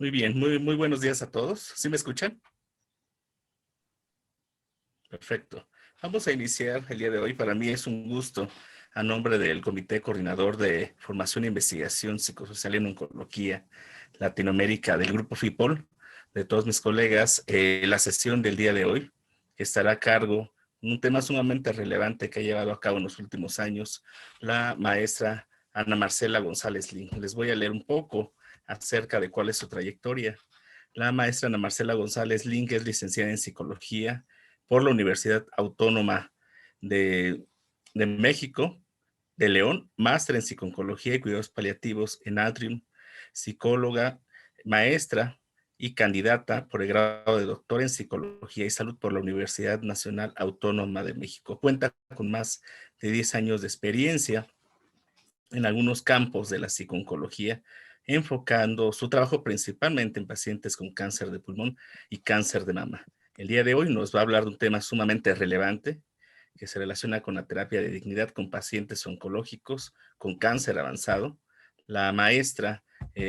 Muy bien, muy buenos días a todos. ¿Sí me escuchan? Perfecto. Vamos a iniciar el día de hoy. Para mí es un gusto, a nombre del Comité Coordinador de Formación e Investigación Psicosocial en Oncología Latinoamérica del Grupo FIPOL, de todos mis colegas, la sesión del día de hoy, que estará a cargo un tema sumamente relevante que ha llevado a cabo en los últimos años la maestra Ana Marcela González Lin. Les voy a leer un poco acerca de cuál es su trayectoria. La maestra Ana Marcela González Lin es licenciada en Psicología por la Universidad Autónoma de, de México, de León, máster en Psiconcología y Cuidados Paliativos en Atrium, psicóloga, maestra y candidata por el grado de doctor en Psicología y Salud por la Universidad Nacional Autónoma de México. Cuenta con más de 10 años de experiencia en algunos campos de la psiconcología, enfocando su trabajo principalmente en pacientes con cáncer de pulmón y cáncer de mama. El día de hoy nos va a hablar de un tema sumamente relevante que se relaciona con la terapia de dignidad con pacientes oncológicos con cáncer avanzado. La maestra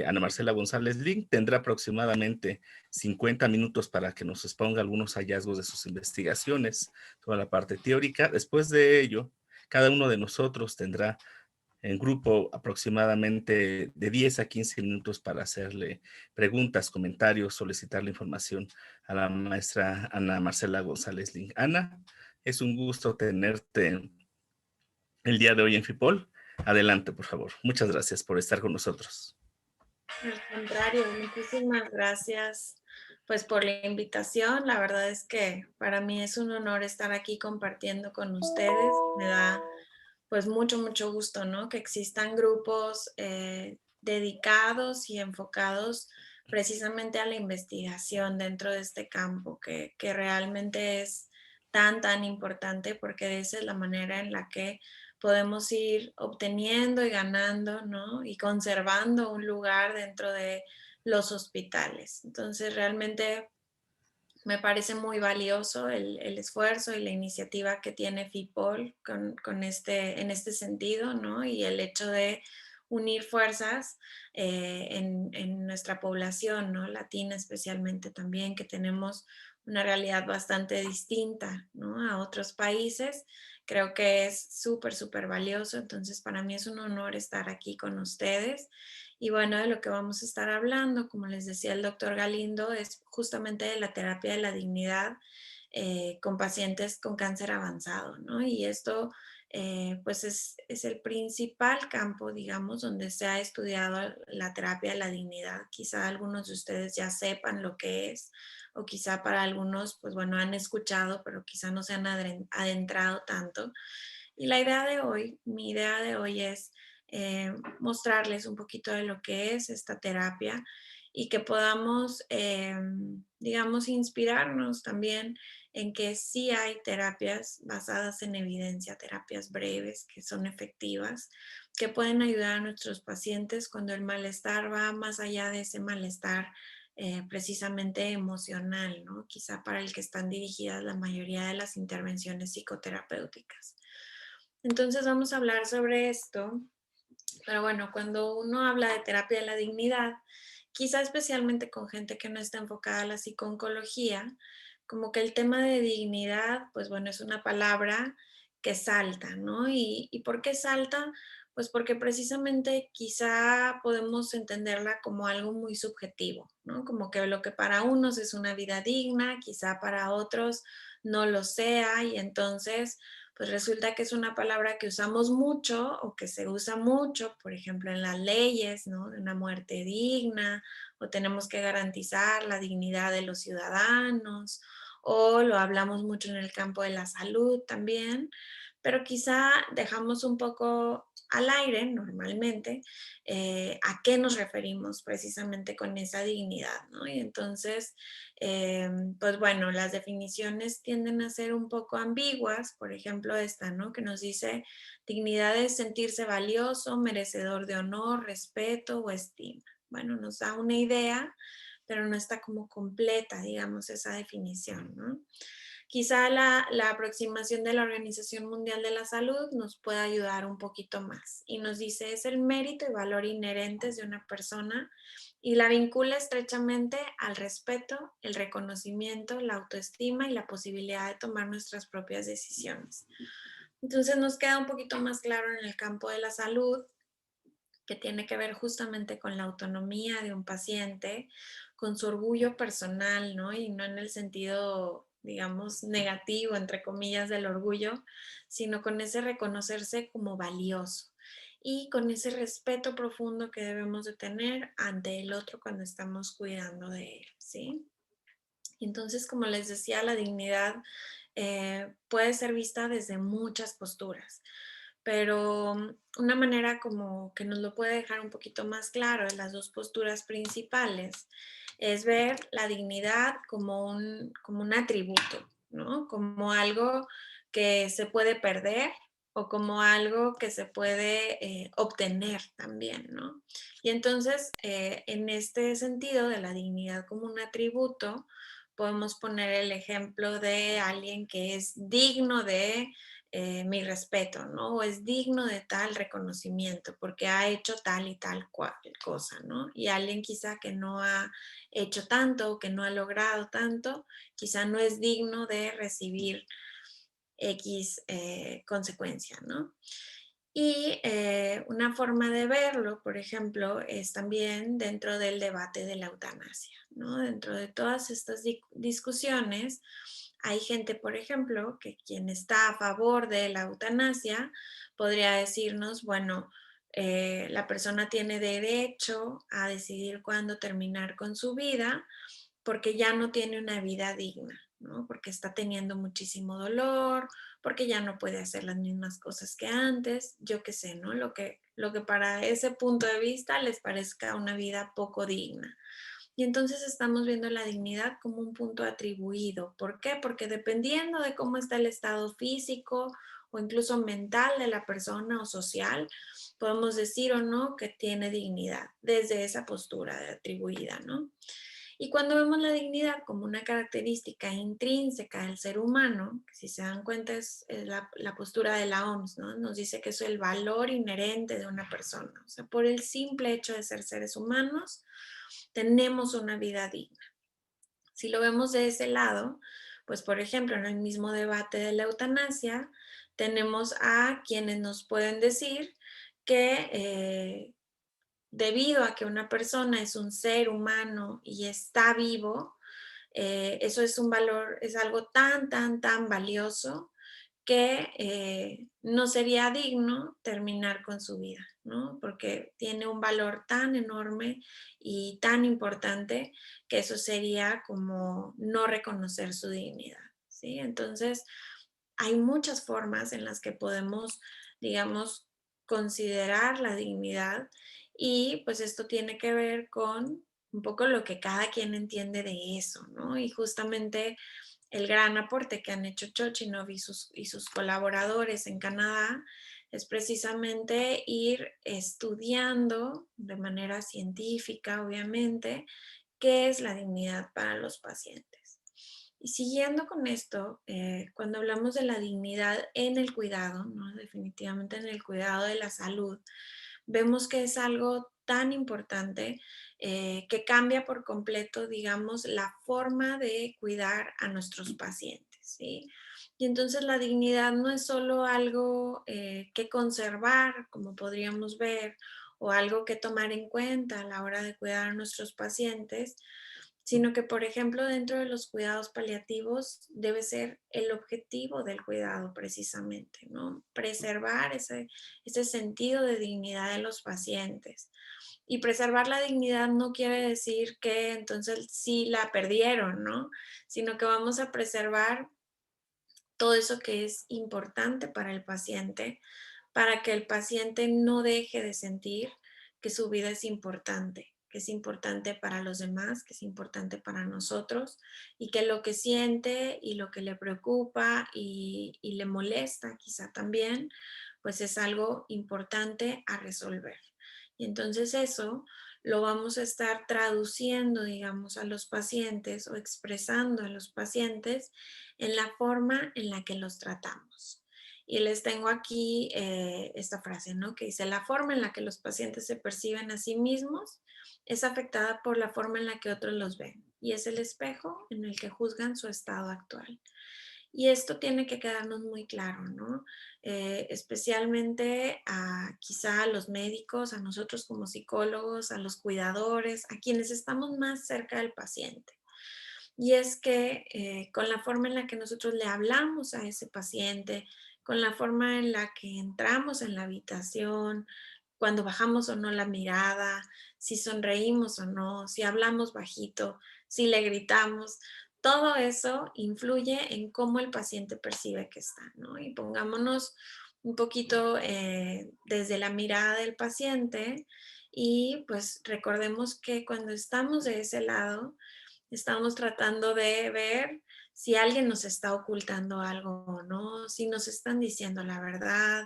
Ana Marcela González Lin tendrá aproximadamente 50 minutos para que nos exponga algunos hallazgos de sus investigaciones, toda la parte teórica. Después de ello, cada uno de nosotros tendrá en grupo aproximadamente de 10 a 15 minutos para hacerle preguntas, comentarios, solicitarle información a la maestra Ana Marcela González Lin. Ana, es un gusto tenerte el día de hoy en FIPOL. Adelante, por favor. Muchas gracias por estar con nosotros. Al contrario, muchísimas gracias pues por la invitación. La verdad es que para mí es un honor estar aquí compartiendo con ustedes. Me da pues mucho gusto, ¿no? Que existan grupos dedicados y enfocados precisamente a la investigación dentro de este campo, que realmente es tan importante porque esa es la manera en la que podemos ir obteniendo y ganando, ¿no? Y conservando un lugar dentro de los hospitales. Entonces, realmente me parece muy valioso el esfuerzo y la iniciativa que tiene FIPOL en este sentido, ¿no? Y el hecho de unir fuerzas en nuestra población, ¿no? Latina especialmente también, que tenemos una realidad bastante distinta, ¿no? A otros países. Creo que es súper valioso. Entonces, para mí es un honor estar aquí con ustedes. Y bueno, de lo que vamos a estar hablando, como les decía el doctor Galindo, es justamente de la terapia de la dignidad con pacientes con cáncer avanzado, ¿no? Y esto, pues, es el principal campo, digamos, donde se ha estudiado la terapia de la dignidad. Quizá algunos de ustedes ya sepan lo que es, o quizá para algunos, pues, bueno, han escuchado, pero quizá no se han adentrado tanto. Y la idea de hoy, mi idea de hoy es mostrarles un poquito de lo que es esta terapia y que podamos, digamos, inspirarnos también en que sí hay terapias basadas en evidencia, terapias breves que son efectivas, que pueden ayudar a nuestros pacientes cuando el malestar va más allá de ese malestar precisamente emocional, ¿no? Quizá para el que están dirigidas la mayoría de las intervenciones psicoterapéuticas. Entonces vamos a hablar sobre esto, pero bueno, cuando uno habla de terapia de la dignidad, quizá especialmente con gente que no está enfocada a la psiconcología, como que el tema de dignidad, pues bueno, es una palabra que salta, ¿no? ¿Y por qué salta? Pues porque precisamente quizá podemos entenderla como algo muy subjetivo, ¿no? Como que lo que para unos es una vida digna, quizá para otros no lo sea, y entonces pues resulta que es una palabra que usamos mucho o que se usa mucho, por ejemplo, en las leyes, ¿no? De una muerte digna, o tenemos que garantizar la dignidad de los ciudadanos, o lo hablamos mucho en el campo de la salud también, pero quizá dejamos un poco al aire normalmente a qué nos referimos precisamente con esa dignidad, ¿no? Y entonces, pues bueno, las definiciones tienden a ser un poco ambiguas, por ejemplo esta, ¿no? Que nos dice dignidad es sentirse valioso, merecedor de honor, respeto o estima. Bueno, nos da una idea, pero no está como completa, digamos, esa definición, ¿no? quizá la aproximación de la Organización Mundial de la Salud nos pueda ayudar un poquito más. Y nos dice, es el mérito y valor inherentes de una persona y la vincula estrechamente al respeto, el reconocimiento, la autoestima y la posibilidad de tomar nuestras propias decisiones. Entonces nos queda un poquito más claro en el campo de la salud, que tiene que ver justamente con la autonomía de un paciente, con su orgullo personal, ¿no? Y no en el sentido, digamos, negativo, entre comillas, del orgullo, sino con ese reconocerse como valioso y con ese respeto profundo que debemos de tener ante el otro cuando estamos cuidando de él, ¿sí? Entonces, como les decía, la dignidad puede ser vista desde muchas posturas, pero una manera como que nos lo puede dejar un poquito más claro de las dos posturas principales es ver la dignidad como un atributo, ¿no? Como algo que se puede perder o como algo que se puede obtener también, ¿no? Y entonces, en este sentido de la dignidad como un atributo, podemos poner el ejemplo de alguien que es digno de mi respeto, ¿no? O es digno de tal reconocimiento porque ha hecho tal y tal cual cosa, ¿no? Y alguien quizá que no ha hecho tanto, que no ha logrado tanto, quizá no es digno de recibir X consecuencia, ¿no? Y una forma de verlo, por ejemplo, es también dentro del debate de la eutanasia, ¿no? Dentro de todas estas discusiones, hay gente, por ejemplo, que quien está a favor de la eutanasia podría decirnos, bueno, la persona tiene derecho a decidir cuándo terminar con su vida porque ya no tiene una vida digna, ¿no? Porque está teniendo muchísimo dolor, porque ya no puede hacer las mismas cosas que antes, yo qué sé, ¿no? Lo que para ese punto de vista les parezca una vida poco digna. Y entonces estamos viendo la dignidad como un punto atribuido. ¿Por qué? Porque dependiendo de cómo está el estado físico o incluso mental de la persona o social, podemos decir o no que tiene dignidad desde esa postura de atribuida, ¿no? Y cuando vemos la dignidad como una característica intrínseca del ser humano, que si se dan cuenta es la postura de la OMS, ¿no? Nos dice que es el valor inherente de una persona. O sea, por el simple hecho de ser seres humanos, tenemos una vida digna. Si lo vemos de ese lado, pues por ejemplo, en el mismo debate de la eutanasia, tenemos a quienes nos pueden decir que debido a que una persona es un ser humano y está vivo, eso es un valor, es algo tan, tan, tan valioso que no sería digno terminar con su vida, ¿no? Porque tiene un valor tan enorme y tan importante que eso sería como no reconocer su dignidad, ¿sí? Entonces, hay muchas formas en las que podemos, digamos, considerar la dignidad y pues esto tiene que ver con un poco lo que cada quien entiende de eso, ¿no? Y justamente el gran aporte que han hecho Chochinov y sus colaboradores en Canadá es precisamente ir estudiando de manera científica, obviamente, qué es la dignidad para los pacientes. Y siguiendo con esto, cuando hablamos de la dignidad en el cuidado, ¿no? Definitivamente en el cuidado de la salud, vemos que es algo tan importante que cambia por completo, digamos, la forma de cuidar a nuestros pacientes, ¿sí? Y entonces la dignidad no es solo algo que conservar, como podríamos ver, o algo que tomar en cuenta a la hora de cuidar a nuestros pacientes, sino que, por ejemplo, dentro de los cuidados paliativos debe ser el objetivo del cuidado precisamente, ¿no? Preservar ese sentido de dignidad de los pacientes. Y preservar la dignidad no quiere decir que entonces sí la perdieron, ¿no? Sino que vamos a preservar todo eso que es importante para el paciente, para que el paciente no deje de sentir que su vida es importante, que es importante para los demás, que es importante para nosotros y que lo que siente y lo que le preocupa y le molesta quizá también, pues es algo importante a resolver. Y entonces eso lo vamos a estar traduciendo, digamos, a los pacientes o expresando a los pacientes en la forma en la que los tratamos. Y les tengo aquí esta frase, ¿no? Que dice, la forma en la que los pacientes se perciben a sí mismos es afectada por la forma en la que otros los ven y es el espejo en el que juzgan su estado actual. Y esto tiene que quedarnos muy claro, ¿no? Especialmente a quizá a los médicos, a nosotros como psicólogos, a los cuidadores, a quienes estamos más cerca del paciente. Y es que con la forma en la que nosotros le hablamos a ese paciente, con la forma en la que entramos en la habitación, cuando bajamos o no la mirada, si sonreímos o no, si hablamos bajito, si le gritamos, todo eso influye en cómo el paciente percibe que está, ¿no? Y pongámonos un poquito desde la mirada del paciente y pues recordemos que cuando estamos de ese lado, estamos tratando de ver si alguien nos está ocultando algo o no, si nos están diciendo la verdad,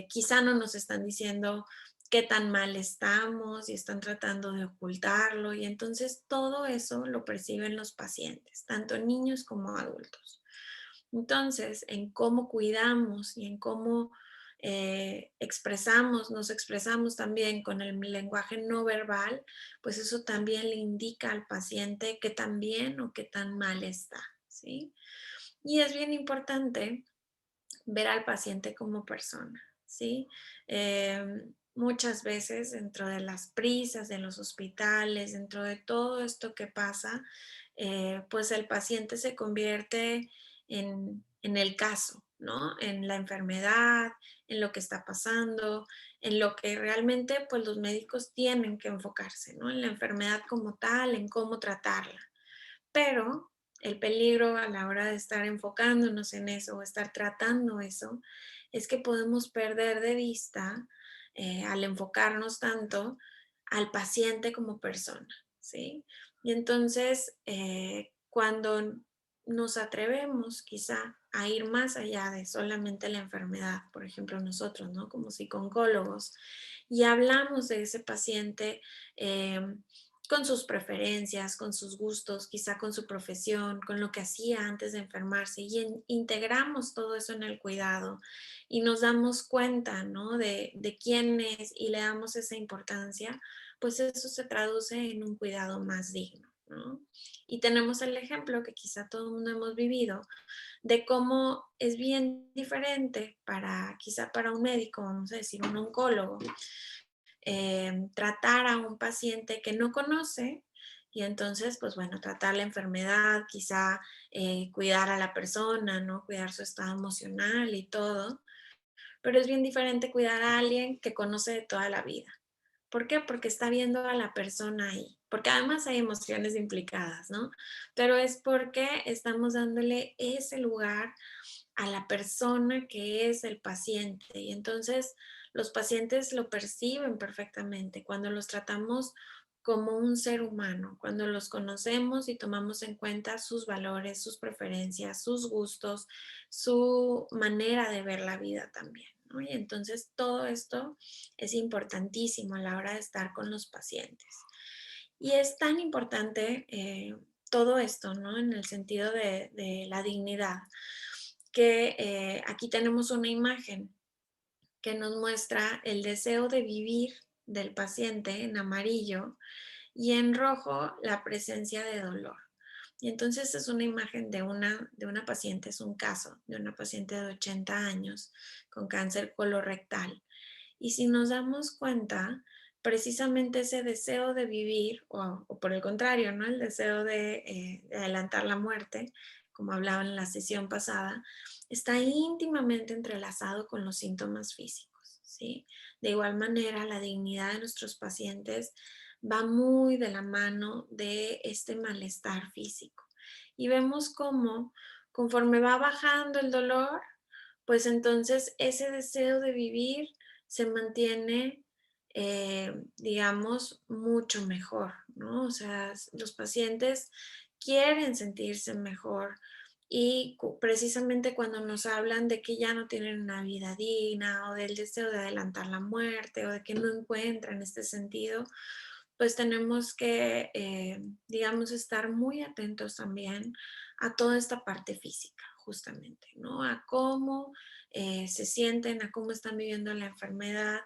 quizá no nos están diciendo qué tan mal estamos y están tratando de ocultarlo. Y entonces todo eso lo perciben los pacientes, tanto niños como adultos. Entonces, en cómo cuidamos y en cómo nos expresamos también con el lenguaje no verbal, pues eso también le indica al paciente qué tan bien o qué tan mal está, ¿sí? Y es bien importante ver al paciente como persona, ¿sí? Muchas veces dentro de las prisas de los hospitales, dentro de todo esto que pasa, pues el paciente se convierte en el caso, ¿no? En la enfermedad, en lo que está pasando, en lo que realmente pues los médicos tienen que enfocarse, ¿no? En la enfermedad como tal, en cómo tratarla. Pero el peligro a la hora de estar enfocándonos en eso o estar tratando eso es que podemos perder de vista al enfocarnos tanto al paciente como persona, ¿sí? Y entonces cuando nos atrevemos quizá a ir más allá de solamente la enfermedad, por ejemplo nosotros, ¿no? Como psicólogos, y hablamos de ese paciente con sus preferencias, con sus gustos, quizá con su profesión, con lo que hacía antes de enfermarse y integramos todo eso en el cuidado y nos damos cuenta, ¿no? De quién es y le damos esa importancia, pues eso se traduce en un cuidado más digno, ¿no? Y tenemos el ejemplo que quizá todo el mundo hemos vivido de cómo es bien diferente para, quizá para un médico, vamos a decir, un oncólogo, tratar a un paciente que no conoce y entonces, pues bueno, tratar la enfermedad, quizá cuidar a la persona, ¿no? Cuidar su estado emocional y todo, pero es bien diferente cuidar a alguien que conoce de toda la vida. ¿Por qué? Porque está viendo a la persona ahí, porque además hay emociones implicadas, ¿no? Pero es porque estamos dándole ese lugar a la persona que es el paciente. Y entonces los pacientes lo perciben perfectamente cuando los tratamos como un ser humano, cuando los conocemos y tomamos en cuenta sus valores, sus preferencias, sus gustos, su manera de ver la vida también, ¿no? Y entonces todo esto es importantísimo a la hora de estar con los pacientes. Y es tan importante todo esto, ¿no? En el sentido de la dignidad, que aquí tenemos una imagen que nos muestra el deseo de vivir del paciente en amarillo y en rojo la presencia de dolor. Y entonces es una imagen de una paciente, es un caso de una paciente de 80 años con cáncer colorectal. Y si nos damos cuenta, precisamente ese deseo de vivir, o por el contrario, ¿no? El deseo de adelantar la muerte, como hablaba en la sesión pasada, está íntimamente entrelazado con los síntomas físicos, ¿sí? De igual manera, la dignidad de nuestros pacientes va muy de la mano de este malestar físico. Y vemos cómo conforme va bajando el dolor, pues entonces ese deseo de vivir se mantiene, digamos, mucho mejor, ¿no? O sea, los pacientes quieren sentirse mejor, Y precisamente cuando nos hablan de que ya no tienen una vida digna o del deseo de adelantar la muerte o de que no encuentran este sentido, pues tenemos que, digamos, estar muy atentos también a toda esta parte física, justamente, ¿no? A cómo se sienten, a cómo están viviendo la enfermedad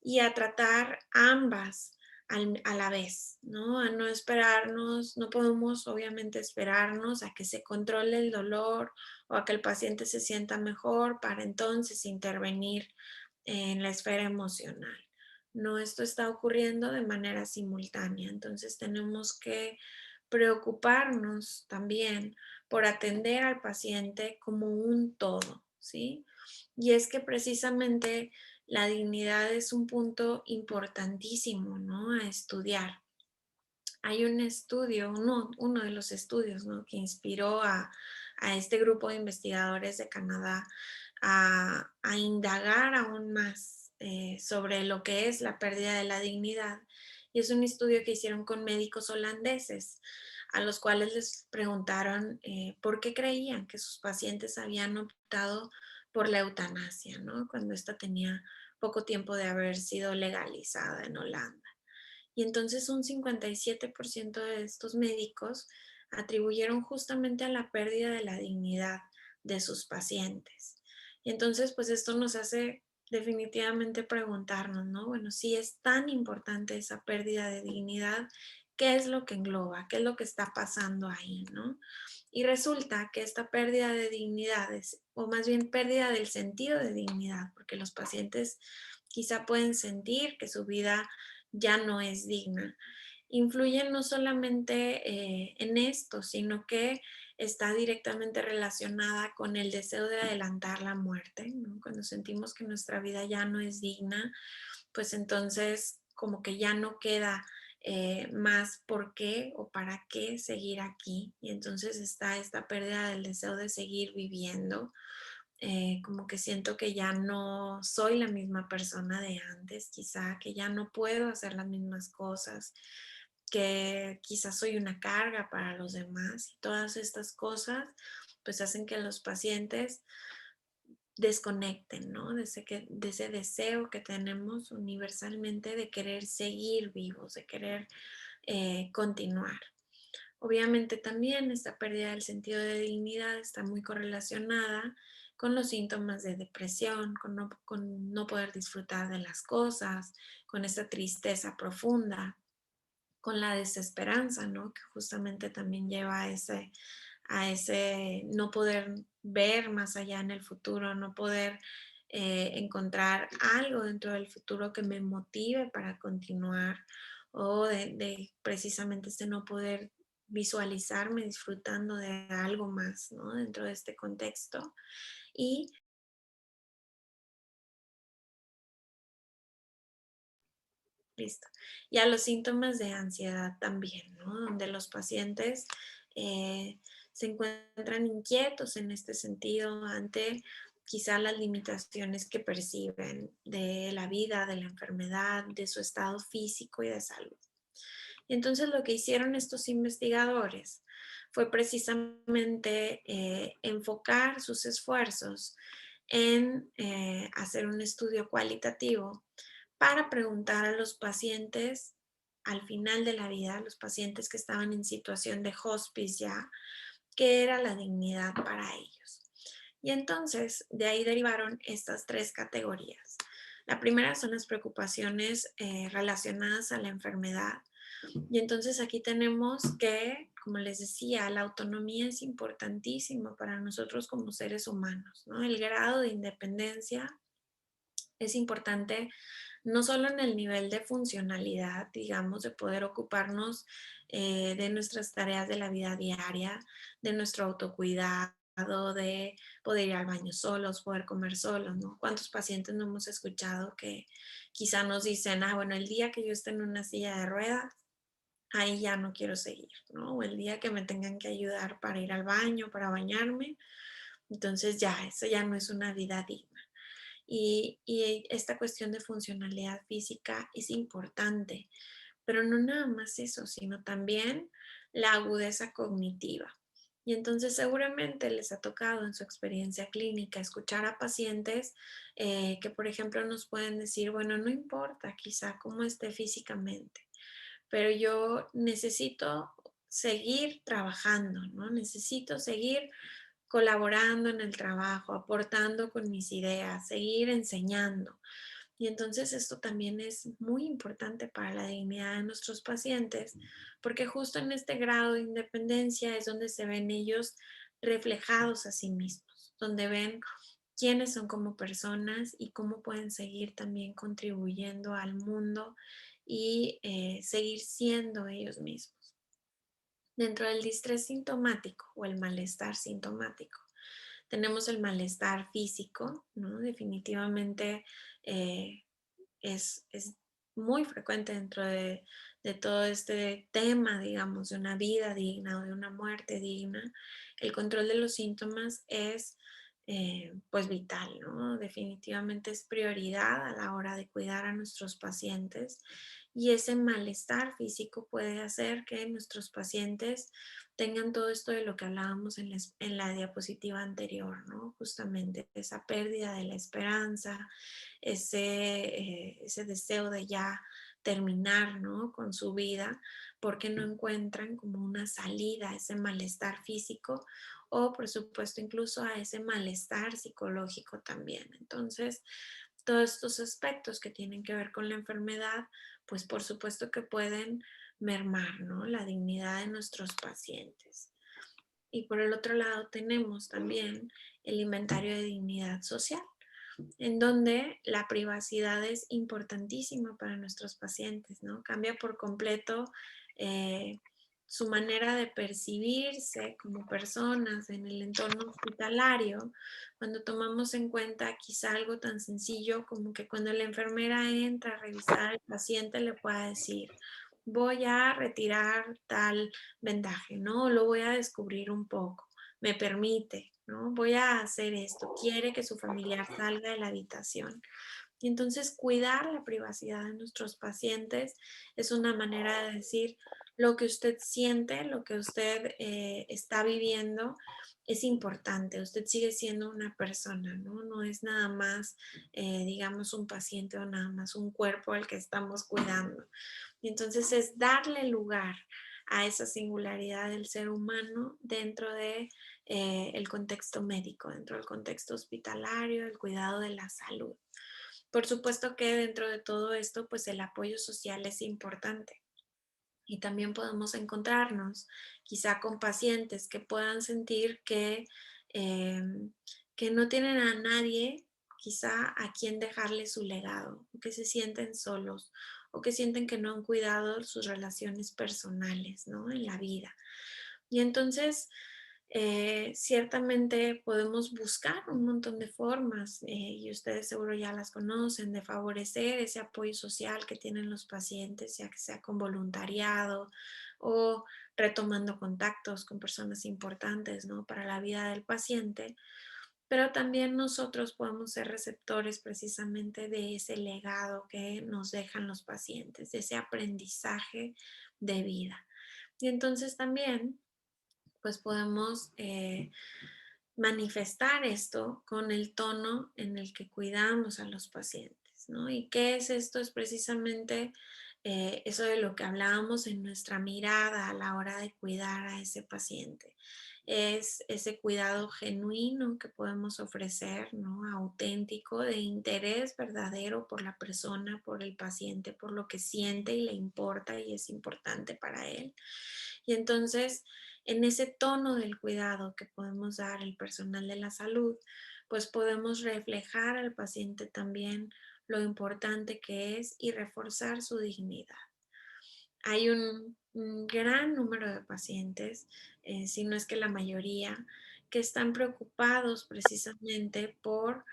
y a tratar ambas a la vez, ¿no? A no esperarnos, no podemos obviamente esperarnos a que se controle el dolor o a que el paciente se sienta mejor para entonces intervenir en la esfera emocional. No, esto está ocurriendo de manera simultánea, entonces tenemos que preocuparnos también por atender al paciente como un todo, ¿sí? Y es que precisamente la dignidad es un punto importantísimo, ¿no? A estudiar. Hay un estudio, uno de los estudios, ¿no? Que inspiró a este grupo de investigadores de Canadá a indagar aún más sobre lo que es la pérdida de la dignidad. Y es un estudio que hicieron con médicos holandeses, a los cuales les preguntaron por qué creían que sus pacientes habían optado por la eutanasia, ¿no? Cuando esta tenía poco tiempo de haber sido legalizada en Holanda. Y entonces un 57% de estos médicos atribuyeron justamente a la pérdida de la dignidad de sus pacientes. Y entonces, pues esto nos hace definitivamente preguntarnos, ¿no? Bueno, si es tan importante esa pérdida de dignidad, ¿qué es lo que engloba? ¿Qué es lo que está pasando ahí, ¿no? Y resulta que esta pérdida de dignidad, o más bien pérdida del sentido de dignidad, porque los pacientes quizá pueden sentir que su vida ya no es digna. Influyen no solamente en esto, sino que está directamente relacionada con el deseo de adelantar la muerte, ¿no? Cuando sentimos que nuestra vida ya no es digna, pues entonces como que ya no queda más por qué o para qué seguir aquí. Y entonces está esta pérdida del deseo de seguir viviendo, como que siento que ya no soy la misma persona de antes, quizá que ya no puedo hacer las mismas cosas, que quizás soy una carga para los demás y todas estas cosas pues hacen que los pacientes desconecten, ¿no? De ese deseo que tenemos universalmente de querer seguir vivos, de querer continuar. Obviamente también esta pérdida del sentido de dignidad está muy correlacionada con los síntomas de depresión, con no poder disfrutar de las cosas, con esta tristeza profunda, con la desesperanza, ¿no? Que justamente también lleva a ese no poder ver más allá en el futuro, no poder encontrar algo dentro del futuro que me motive para continuar o de precisamente este no poder visualizarme disfrutando de algo más, ¿no? Dentro de este contexto. Y listo. Y a los síntomas de ansiedad también, ¿no? Donde los pacientes eh, se encuentran inquietos en este sentido ante quizá las limitaciones que perciben de la vida, de la enfermedad, de su estado físico y de salud. Y entonces lo que hicieron estos investigadores fue precisamente enfocar sus esfuerzos en hacer un estudio cualitativo para preguntar a los pacientes al final de la vida, los pacientes que estaban en situación de hospice ya, qué era la dignidad para ellos. Y entonces de ahí derivaron estas tres categorías. La primera son las preocupaciones relacionadas a la enfermedad. Y entonces aquí tenemos que, como les decía, la autonomía es importantísima para nosotros como seres humanos, ¿no? El grado de independencia es importante no solo en el nivel de funcionalidad, digamos, de poder ocuparnos de nuestras tareas de la vida diaria, de nuestro autocuidado, de poder ir al baño solos, poder comer solos, ¿no? ¿Cuántos pacientes no hemos escuchado que quizá nos dicen, ah, bueno, el día que yo esté en una silla de ruedas, ahí ya no quiero seguir, ¿no? O el día que me tengan que ayudar para ir al baño, para bañarme, entonces ya, eso ya no es una vida digna. Y esta cuestión de funcionalidad física es importante, pero no nada más eso, sino también la agudeza cognitiva. Y entonces seguramente les ha tocado en su experiencia clínica escuchar a pacientes que, por ejemplo, nos pueden decir, bueno, no importa quizá cómo esté físicamente, pero yo necesito seguir trabajando, ¿no? Necesito seguir colaborando en el trabajo, aportando con mis ideas, seguir enseñando. Y entonces esto también es muy importante para la dignidad de nuestros pacientes, porque justo en este grado de independencia es donde se ven ellos reflejados a sí mismos, donde ven quiénes son como personas y cómo pueden seguir también contribuyendo al mundo y seguir siendo ellos mismos. Dentro del distrés sintomático o el malestar sintomático, tenemos el malestar físico, ¿no? Definitivamente eh, es muy frecuente dentro de todo este tema, digamos, de una vida digna o de una muerte digna. El control de los síntomas es pues vital, ¿no? Definitivamente es prioridad a la hora de cuidar a nuestros pacientes y ese malestar físico puede hacer que nuestros pacientes tengan todo esto de lo que hablábamos en la diapositiva anterior, ¿no? Justamente esa pérdida de la esperanza, ese deseo de ya terminar, ¿no? Con su vida, porque no encuentran como una salida a ese malestar físico o, por supuesto, incluso a ese malestar psicológico también. Entonces, todos estos aspectos que tienen que ver con la enfermedad, pues por supuesto que pueden mermar, ¿no? La dignidad de nuestros pacientes. Y por el otro lado tenemos también el inventario de dignidad social, en donde la privacidad es importantísima para nuestros pacientes, ¿no? Cambia por completo eh, su manera de percibirse como personas en el entorno hospitalario, cuando tomamos en cuenta quizá algo tan sencillo como que cuando la enfermera entra a revisar al paciente le pueda decir, voy a retirar tal vendaje, ¿no? Lo voy a descubrir un poco, me permite, ¿no? Voy a hacer esto, quiere que su familiar salga de la habitación. Y entonces cuidar la privacidad de nuestros pacientes es una manera de decir lo que usted siente, lo que usted está viviendo es importante. Usted sigue siendo una persona, ¿no? No es nada más, digamos, un paciente o nada más un cuerpo al que estamos cuidando. Y entonces es darle lugar a esa singularidad del ser humano dentro de el contexto médico, dentro del contexto hospitalario, el cuidado de la salud. Por supuesto que dentro de todo esto, pues el apoyo social es importante. Y también podemos encontrarnos quizá con pacientes que puedan sentir em, que no tienen a nadie quizá a quien dejarle su legado, o que se sienten solos, o que sienten que no han cuidado sus relaciones personales, ¿no? En la vida. Y entonces, ciertamente podemos buscar un montón de formas, y ustedes seguro ya las conocen, de favorecer ese apoyo social que tienen los pacientes, ya que sea con voluntariado o retomando contactos con personas importantes, ¿no? Para la vida del paciente. Pero también nosotros podemos ser receptores precisamente de ese legado que nos dejan los pacientes, de ese aprendizaje de vida. Y entonces también pues podemos manifestar esto con el tono en el que cuidamos a los pacientes, ¿no? ¿Y qué es esto? Es precisamente eso de lo que hablábamos en nuestra mirada a la hora de cuidar a ese paciente. Es ese cuidado genuino que podemos ofrecer, ¿no? Auténtico, de interés verdadero por la persona, por el paciente, por lo que siente y le importa y es importante para él. Y entonces, en ese tono del cuidado que podemos dar el personal de la salud, pues podemos reflejar al paciente también lo importante que es y reforzar su dignidad. Hay un gran número de pacientes, si no es que la mayoría, que están preocupados precisamente por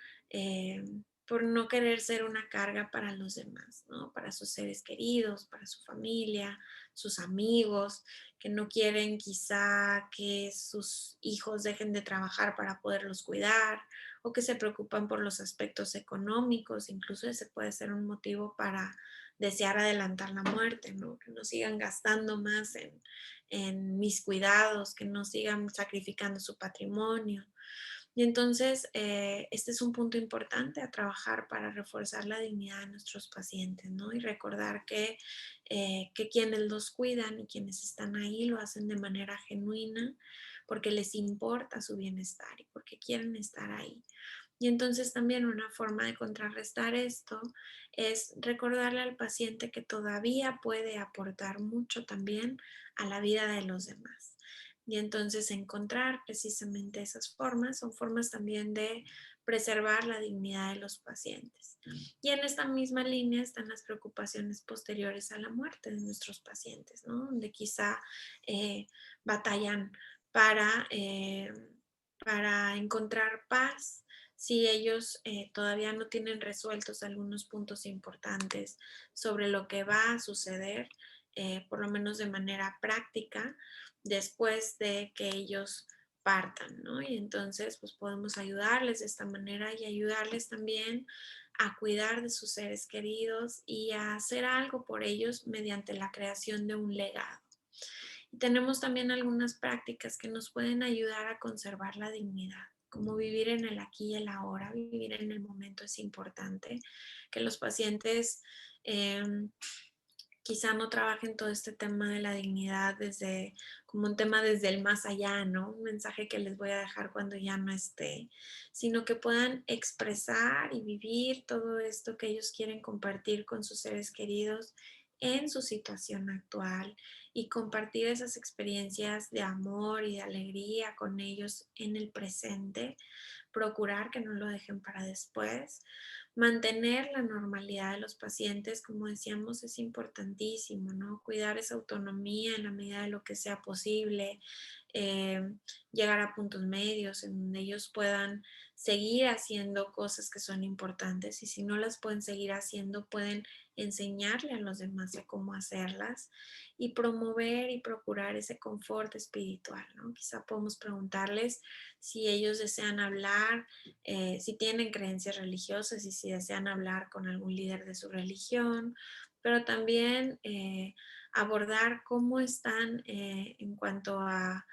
no querer ser una carga para los demás, ¿no? Para sus seres queridos, para su familia, sus amigos, que no quieren quizá que sus hijos dejen de trabajar para poderlos cuidar o que se preocupan por los aspectos económicos, incluso ese puede ser un motivo para desear adelantar la muerte, ¿no? Que no sigan gastando más en mis cuidados, que no sigan sacrificando su patrimonio. Y entonces, este es un punto importante a trabajar para reforzar la dignidad de nuestros pacientes, ¿no? Y recordar que quienes los cuidan y quienes están ahí lo hacen de manera genuina porque les importa su bienestar y porque quieren estar ahí. Y entonces también una forma de contrarrestar esto es recordarle al paciente que todavía puede aportar mucho también a la vida de los demás. Y entonces encontrar precisamente esas formas son formas también de preservar la dignidad de los pacientes. Y en esta misma línea están las preocupaciones posteriores a la muerte de nuestros pacientes, ¿no? Donde quizá eh, batallan para, eh, para encontrar paz si ellos todavía no tienen resueltos algunos puntos importantes sobre lo que va a suceder, por lo menos de manera práctica, después de que ellos partan, ¿no? Y entonces, pues podemos ayudarles de esta manera y ayudarles también a cuidar de sus seres queridos y a hacer algo por ellos mediante la creación de un legado. Y tenemos también algunas prácticas que nos pueden ayudar a conservar la dignidad, como vivir en el aquí y el ahora, vivir en el momento es importante, que los pacientes quizá no trabajen todo este tema de la dignidad desde como un tema desde el más allá, ¿no? Un mensaje que les voy a dejar cuando ya no esté, sino que puedan expresar y vivir todo esto que ellos quieren compartir con sus seres queridos en su situación actual y compartir esas experiencias de amor y de alegría con ellos en el presente, procurar que no lo dejen para después. Mantener la normalidad de los pacientes, como decíamos, es importantísimo, ¿no? Cuidar esa autonomía en la medida de lo que sea posible, eh, llegar a puntos medios en donde ellos puedan seguir haciendo cosas que son importantes y si no las pueden seguir haciendo, pueden enseñarle a los demás a cómo hacerlas y promover y procurar ese confort espiritual, ¿no? Quizá podemos preguntarles si ellos desean hablar, si tienen creencias religiosas y si desean hablar con algún líder de su religión, pero también abordar cómo están en cuanto a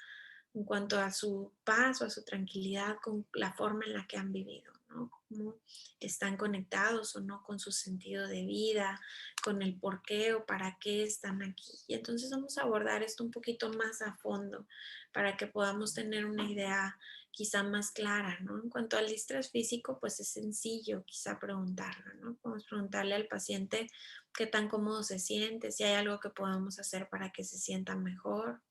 su paz o a su tranquilidad con la forma en la que han vivido, ¿no? Cómo están conectados o no con su sentido de vida, con el por qué o para qué están aquí. Y entonces vamos a abordar esto un poquito más a fondo para que podamos tener una idea quizá más clara, ¿no? En cuanto al estrés físico, pues es sencillo quizá preguntarlo, ¿no? Podemos preguntarle al paciente qué tan cómodo se siente, si hay algo que podamos hacer para que se sienta mejor.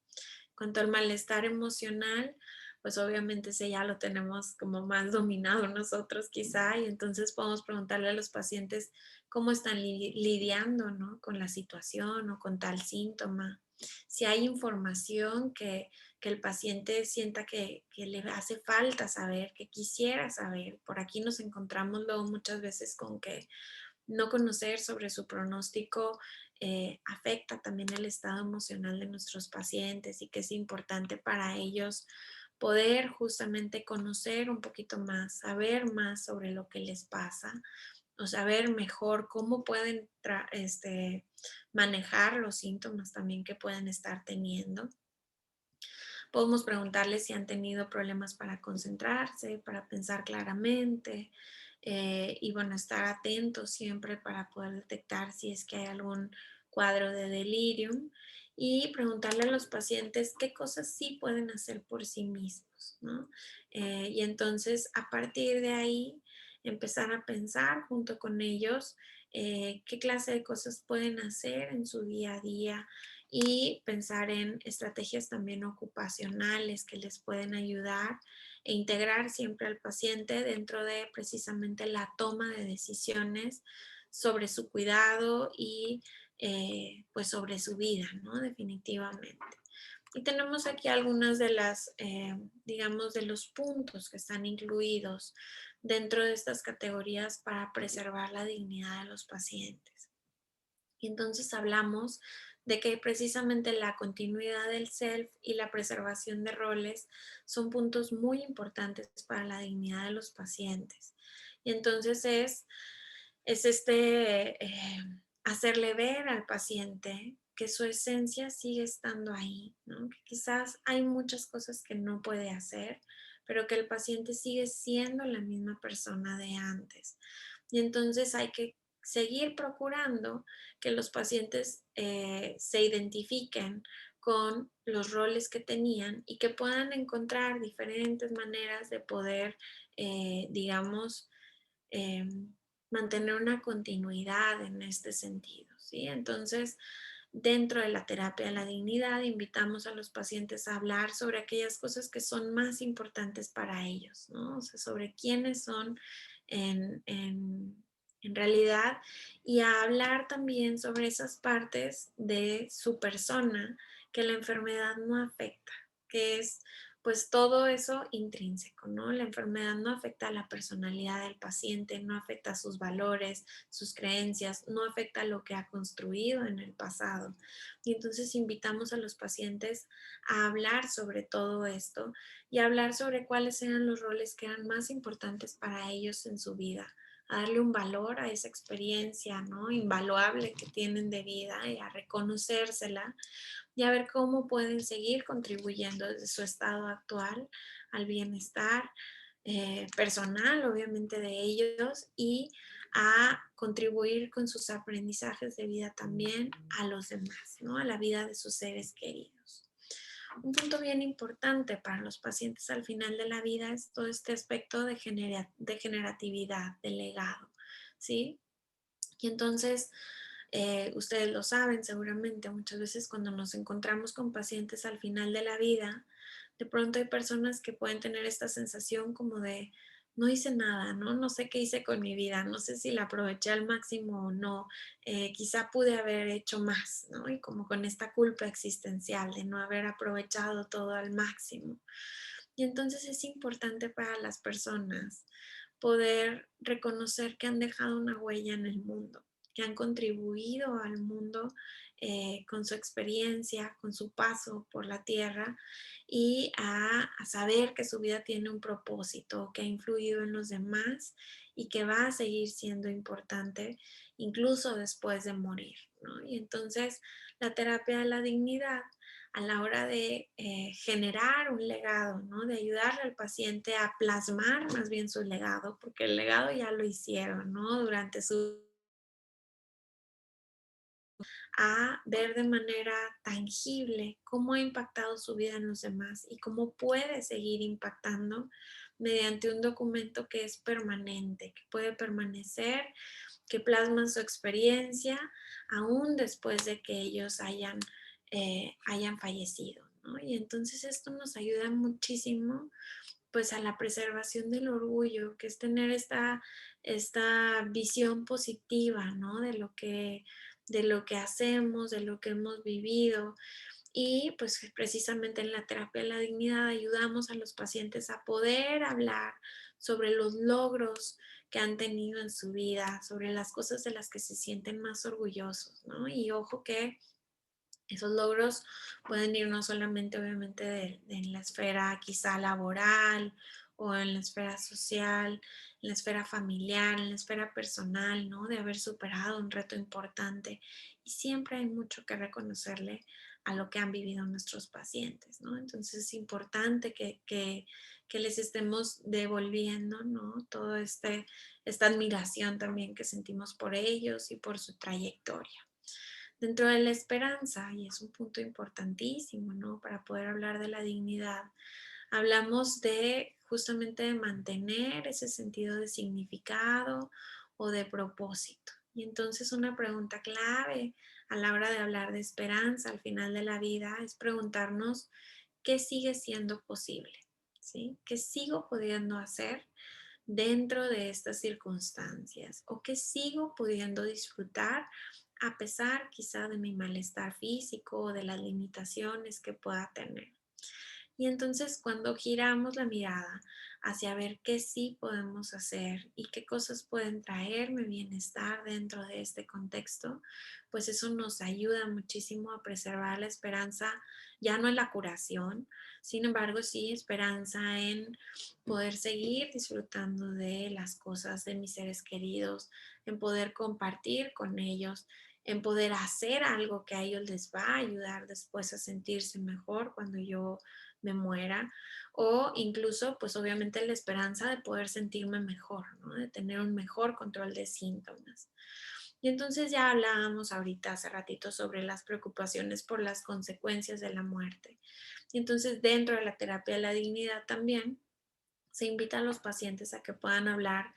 Cuanto al malestar emocional, pues obviamente ese ya lo tenemos como más dominado nosotros quizá y entonces podemos preguntarle a los pacientes cómo están lidiando, ¿no? Con la situación o con tal síntoma. Si hay información que el paciente sienta que le hace falta saber, que quisiera saber. Por aquí nos encontramos luego muchas veces con que no conocer sobre su pronóstico afecta también el estado emocional de nuestros pacientes y que es importante para ellos poder justamente conocer un poquito más, saber más sobre lo que les pasa o saber mejor cómo pueden manejar los síntomas también que pueden estar teniendo. Podemos preguntarles si han tenido problemas para concentrarse, para pensar claramente y bueno, estar atentos siempre para poder detectar si es que hay algún cuadro de delirium y preguntarle a los pacientes qué cosas sí pueden hacer por sí mismos, ¿no? Y entonces a partir de ahí empezar a pensar junto con ellos qué clase de cosas pueden hacer en su día a día y pensar en estrategias también ocupacionales que les pueden ayudar e integrar siempre al paciente dentro de precisamente la toma de decisiones sobre su cuidado y pues sobre su vida, ¿no? Definitivamente. Y tenemos aquí algunas de las, digamos, de los puntos que están incluidos dentro de estas categorías para preservar la dignidad de los pacientes. Y entonces hablamos de que precisamente la continuidad del self y la preservación de roles son puntos muy importantes para la dignidad de los pacientes. Y entonces es hacerle ver al paciente que su esencia sigue estando ahí, ¿no? Que quizás hay muchas cosas que no puede hacer, pero que el paciente sigue siendo la misma persona de antes. Y entonces hay que seguir procurando que los pacientes se identifiquen con los roles que tenían y que puedan encontrar diferentes maneras de poder, digamos, eh, mantener una continuidad en este sentido, ¿sí? Entonces, dentro de la terapia de la dignidad, invitamos a los pacientes a hablar sobre aquellas cosas que son más importantes para ellos, ¿no? O sea, sobre quiénes son en realidad y a hablar también sobre esas partes de su persona que la enfermedad no afecta, que es pues todo eso intrínseco, ¿no? La enfermedad no afecta a la personalidad del paciente, no afecta a sus valores, sus creencias, no afecta a lo que ha construido en el pasado. Y entonces invitamos a los pacientes a hablar sobre todo esto y a hablar sobre cuáles eran los roles que eran más importantes para ellos en su vida, a darle un valor a esa experiencia, ¿no? Invaluable que tienen de vida y a reconocérsela y a ver cómo pueden seguir contribuyendo desde su estado actual al bienestar personal, obviamente, de ellos y a contribuir con sus aprendizajes de vida también a los demás, ¿no? A la vida de sus seres queridos. Un punto bien importante para los pacientes al final de la vida es todo este aspecto de generatividad, de legado, ¿sí? Y entonces, ustedes lo saben seguramente, muchas veces cuando nos encontramos con pacientes al final de la vida, de pronto hay personas que pueden tener esta sensación como de, no hice nada, ¿no? No sé qué hice con mi vida, no sé si la aproveché al máximo o no, quizá pude haber hecho más, ¿no? Y como con esta culpa existencial de no haber aprovechado todo al máximo. Y entonces es importante para las personas poder reconocer que han dejado una huella en el mundo, que han contribuido al mundo con su experiencia, con su paso por la tierra y a saber que su vida tiene un propósito, que ha influido en los demás y que va a seguir siendo importante incluso después de morir, ¿no? Y entonces la terapia de la dignidad a la hora de generar un legado, ¿no? De ayudarle al paciente a plasmar más bien su legado, porque el legado ya lo hicieron, ¿no? Durante su a ver de manera tangible cómo ha impactado su vida en los demás y cómo puede seguir impactando mediante un documento que es permanente, que puede permanecer, que plasma su experiencia aún después de que ellos hayan fallecido, ¿no? Y entonces esto nos ayuda muchísimo pues a la preservación del orgullo, que es tener esta visión positiva, ¿no? De lo que hacemos, de lo que hemos vivido. Y pues precisamente en la terapia de la dignidad ayudamos a los pacientes a poder hablar sobre los logros que han tenido en su vida, sobre las cosas de las que se sienten más orgullosos, ¿no? Y ojo que esos logros pueden ir no solamente obviamente de en la esfera quizá laboral o en la esfera social, en la esfera familiar, en la esfera personal, ¿no? De haber superado un reto importante. Y siempre hay mucho que reconocerle a lo que han vivido nuestros pacientes, ¿no? Entonces es importante que les estemos devolviendo, ¿no? Esta admiración también que sentimos por ellos y por su trayectoria. Dentro de la esperanza, y es un punto importantísimo, ¿no? Para poder hablar de la dignidad, hablamos de justamente de mantener ese sentido de significado o de propósito. Y entonces una pregunta clave a la hora de hablar de esperanza al final de la vida es preguntarnos qué sigue siendo posible, ¿sí? ¿Qué sigo pudiendo hacer dentro de estas circunstancias o qué sigo pudiendo disfrutar a pesar quizá de mi malestar físico o de las limitaciones que pueda tener? Y entonces cuando giramos la mirada hacia ver qué sí podemos hacer y qué cosas pueden traerme bienestar dentro de este contexto, pues eso nos ayuda muchísimo a preservar la esperanza, ya no en la curación, sin embargo sí esperanza en poder seguir disfrutando de las cosas de mis seres queridos, en poder compartir con ellos en poder hacer algo que a ellos les va a ayudar después a sentirse mejor cuando yo me muera, o incluso, pues obviamente la esperanza de poder sentirme mejor, ¿no? De tener un mejor control de síntomas. Y entonces ya hablábamos ahorita hace ratito sobre las preocupaciones por las consecuencias de la muerte. Y entonces dentro de la terapia de la dignidad también se invita a los pacientes a que puedan hablar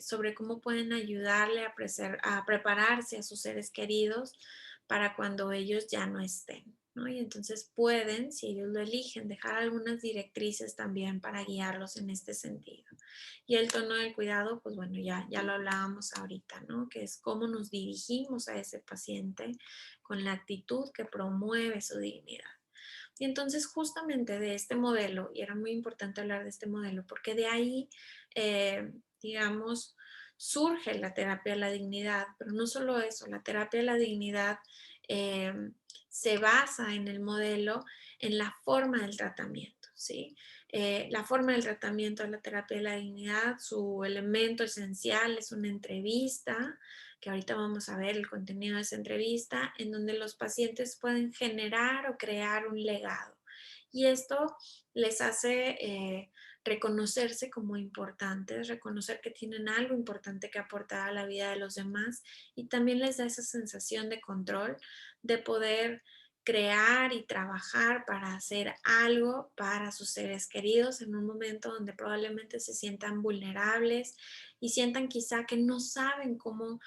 sobre cómo pueden ayudarle a prepararse a sus seres queridos para cuando ellos ya no estén, ¿no? Y entonces pueden, si ellos lo eligen, dejar algunas directrices también para guiarlos en este sentido. Y el tono del cuidado, pues bueno, ya lo hablábamos ahorita, ¿no? Que es cómo nos dirigimos a ese paciente con la actitud que promueve su dignidad. Y entonces justamente de este modelo, y era muy importante hablar de este modelo, porque de ahí, digamos, surge la terapia de la dignidad, pero no solo eso, la terapia de la dignidad eh, se basa en el modelo, en la forma del tratamiento, ¿sí? La forma del tratamiento de la terapia de la dignidad, su elemento esencial es una entrevista, que ahorita vamos a ver el contenido de esa entrevista, en donde los pacientes pueden generar o crear un legado. Y esto les hace reconocerse como importantes, reconocer que tienen algo importante que aportar a la vida de los demás y también les da esa sensación de control, de poder crear y trabajar para hacer algo para sus seres queridos en un momento donde probablemente se sientan vulnerables y sientan quizá que no saben cómo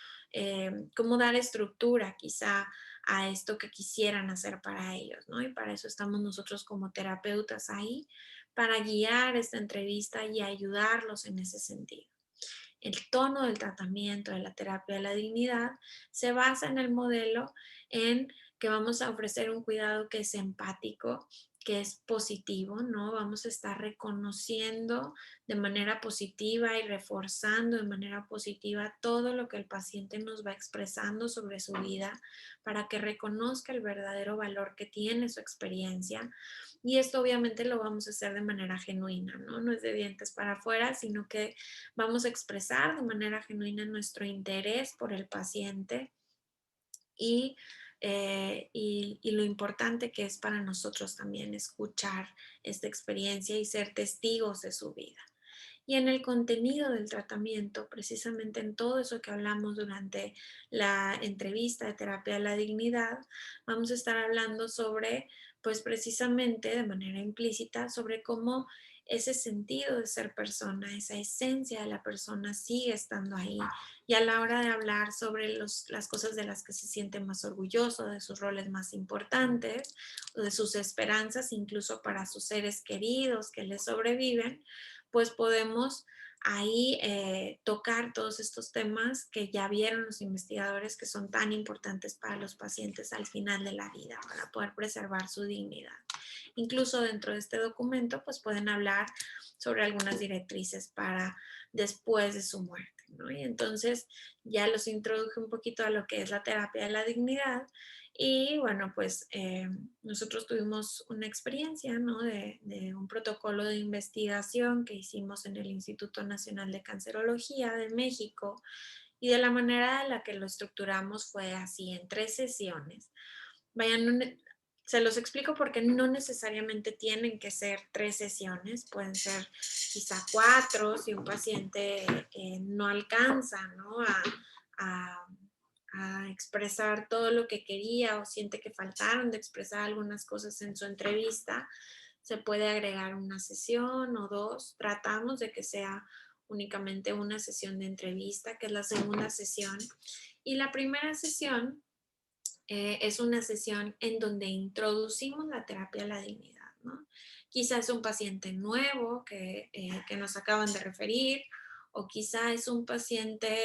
dar estructura quizá a esto que quisieran hacer para ellos, ¿no? Y para eso estamos nosotros como terapeutas ahí, para guiar esta entrevista y ayudarlos en ese sentido. El tono del tratamiento de la terapia de la dignidad se basa en el modelo en que vamos a ofrecer un cuidado que es empático, que es positivo, ¿no? Vamos a estar reconociendo de manera positiva y reforzando de manera positiva todo lo que el paciente nos va expresando sobre su vida para que reconozca el verdadero valor que tiene su experiencia. Y esto obviamente lo vamos a hacer de manera genuina, ¿no? No es de dientes para afuera, sino que vamos a expresar de manera genuina nuestro interés por el paciente y, y lo importante que es para nosotros también escuchar esta experiencia y ser testigos de su vida. Y en el contenido del tratamiento, precisamente en todo eso que hablamos durante la entrevista de terapia de la dignidad, vamos a estar hablando sobre, pues precisamente de manera implícita, sobre cómo ese sentido de ser persona, esa esencia de la persona sigue estando ahí. Y a la hora de hablar sobre las cosas de las que se siente más orgulloso, de sus roles más importantes, o de sus esperanzas, incluso para sus seres queridos que le sobreviven, pues podemos ahí tocar todos estos temas que ya vieron los investigadores que son tan importantes para los pacientes al final de la vida, para poder preservar su dignidad. Incluso dentro de este documento, pues pueden hablar sobre algunas directrices para después de su muerte, ¿no? Y entonces ya los introduje un poquito a lo que es la terapia de la dignidad y bueno, pues nosotros tuvimos una experiencia, ¿no? De un protocolo de investigación que hicimos en el Instituto Nacional de Cancerología de México y de la manera en la que lo estructuramos fue así, en 3 sesiones. Vayan, se los explico porque no necesariamente tienen que ser 3 sesiones, pueden ser quizá 4 si un paciente no alcanza, ¿no? A- a expresar todo lo que quería o siente que faltaron de expresar algunas cosas en su entrevista, se puede agregar una sesión o dos. Tratamos de que sea únicamente una sesión de entrevista, que es la segunda sesión. Y la primera sesión es una sesión en donde introducimos la terapia a la dignidad, ¿no? Quizá es un paciente nuevo que nos acaban de referir, o quizá es un paciente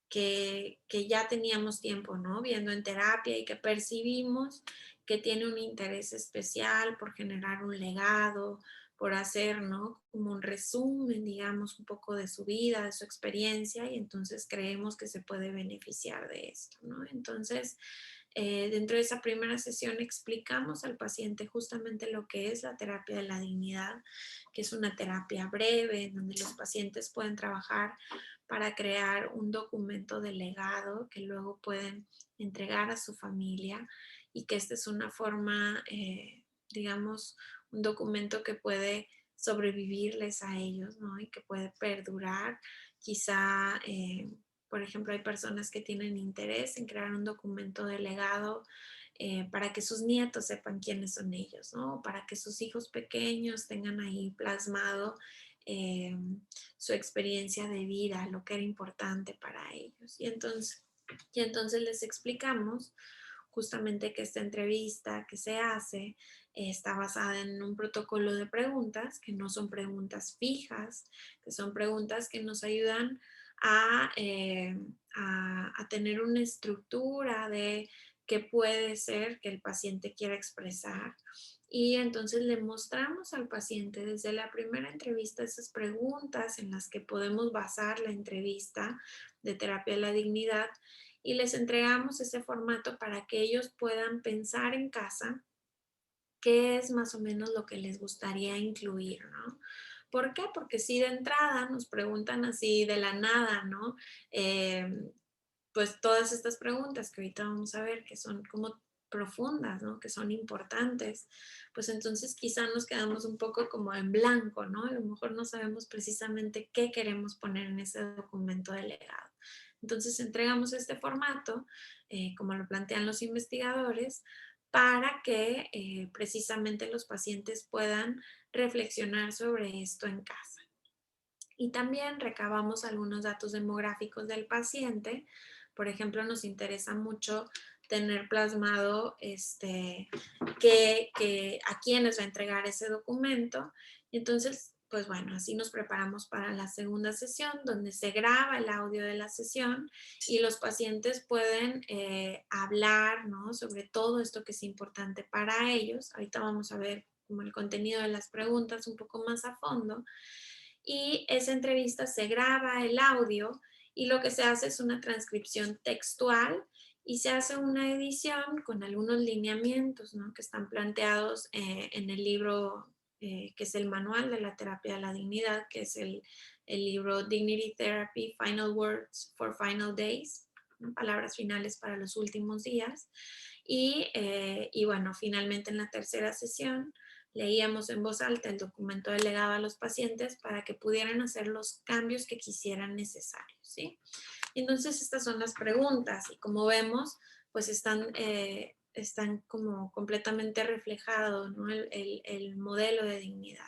que ya teníamos tiempo, ¿no? Viendo en terapia y que percibimos que tiene un interés especial por generar un legado, por hacer, ¿no? Como un resumen, digamos, un poco de su vida, de su experiencia, y entonces creemos que se puede beneficiar de esto, ¿no? Entonces, Dentro de esa primera sesión explicamos al paciente justamente lo que es la terapia de la dignidad, que es una terapia breve en donde los pacientes pueden trabajar para crear un documento de legado que luego pueden entregar a su familia y que esta es una forma, digamos, un documento que puede sobrevivirles a ellos, ¿no? Y que puede perdurar. Quizá, por ejemplo, hay personas que tienen interés en crear un documento de legado para que sus nietos sepan quiénes son ellos, ¿no? Para que sus hijos pequeños tengan ahí plasmado eh, su experiencia de vida, lo que era importante para ellos. Y entonces les explicamos justamente que esta entrevista que se hace está basada en un protocolo de preguntas, que no son preguntas fijas, que son preguntas que nos ayudan a, a tener una estructura de qué puede ser que el paciente quiera expresar. Y entonces le mostramos al paciente desde la primera entrevista esas preguntas en las que podemos basar la entrevista de terapia de la dignidad y les entregamos ese formato para que ellos puedan pensar en casa qué es más o menos lo que les gustaría incluir, ¿no? ¿Por qué? Porque si de entrada nos preguntan así de la nada, ¿no? Pues todas estas preguntas que ahorita vamos a ver que son como profundas, ¿no? Que son importantes, pues entonces quizá nos quedamos un poco como en blanco, ¿no? A lo mejor no sabemos precisamente qué queremos poner en ese documento delegado. Entonces entregamos este formato, como lo plantean los investigadores, para que precisamente los pacientes puedan reflexionar sobre esto en casa. Y también recabamos algunos datos demográficos del paciente. Por ejemplo, nos interesa mucho tener plasmado a quiénes va a entregar ese documento. Y entonces, pues bueno, así nos preparamos para la segunda sesión, donde se graba el audio de la sesión y los pacientes pueden hablar, ¿no? Sobre todo esto que es importante para ellos. Ahorita vamos a ver como el contenido de las preguntas un poco más a fondo y esa entrevista se graba el audio y lo que se hace es una transcripción textual y se hace una edición con algunos lineamientos, ¿no? Que están planteados en el libro que es el manual de la terapia de la dignidad, que es el libro Dignity Therapy, Final Words for Final Days, ¿no? Palabras finales para los últimos días. Y bueno, finalmente en la tercera sesión leíamos en voz alta el documento delegado a los pacientes para que pudieran hacer los cambios que quisieran necesarios, ¿sí? Entonces, estas son las preguntas y como vemos, pues están como completamente reflejados, ¿no? El modelo de dignidad.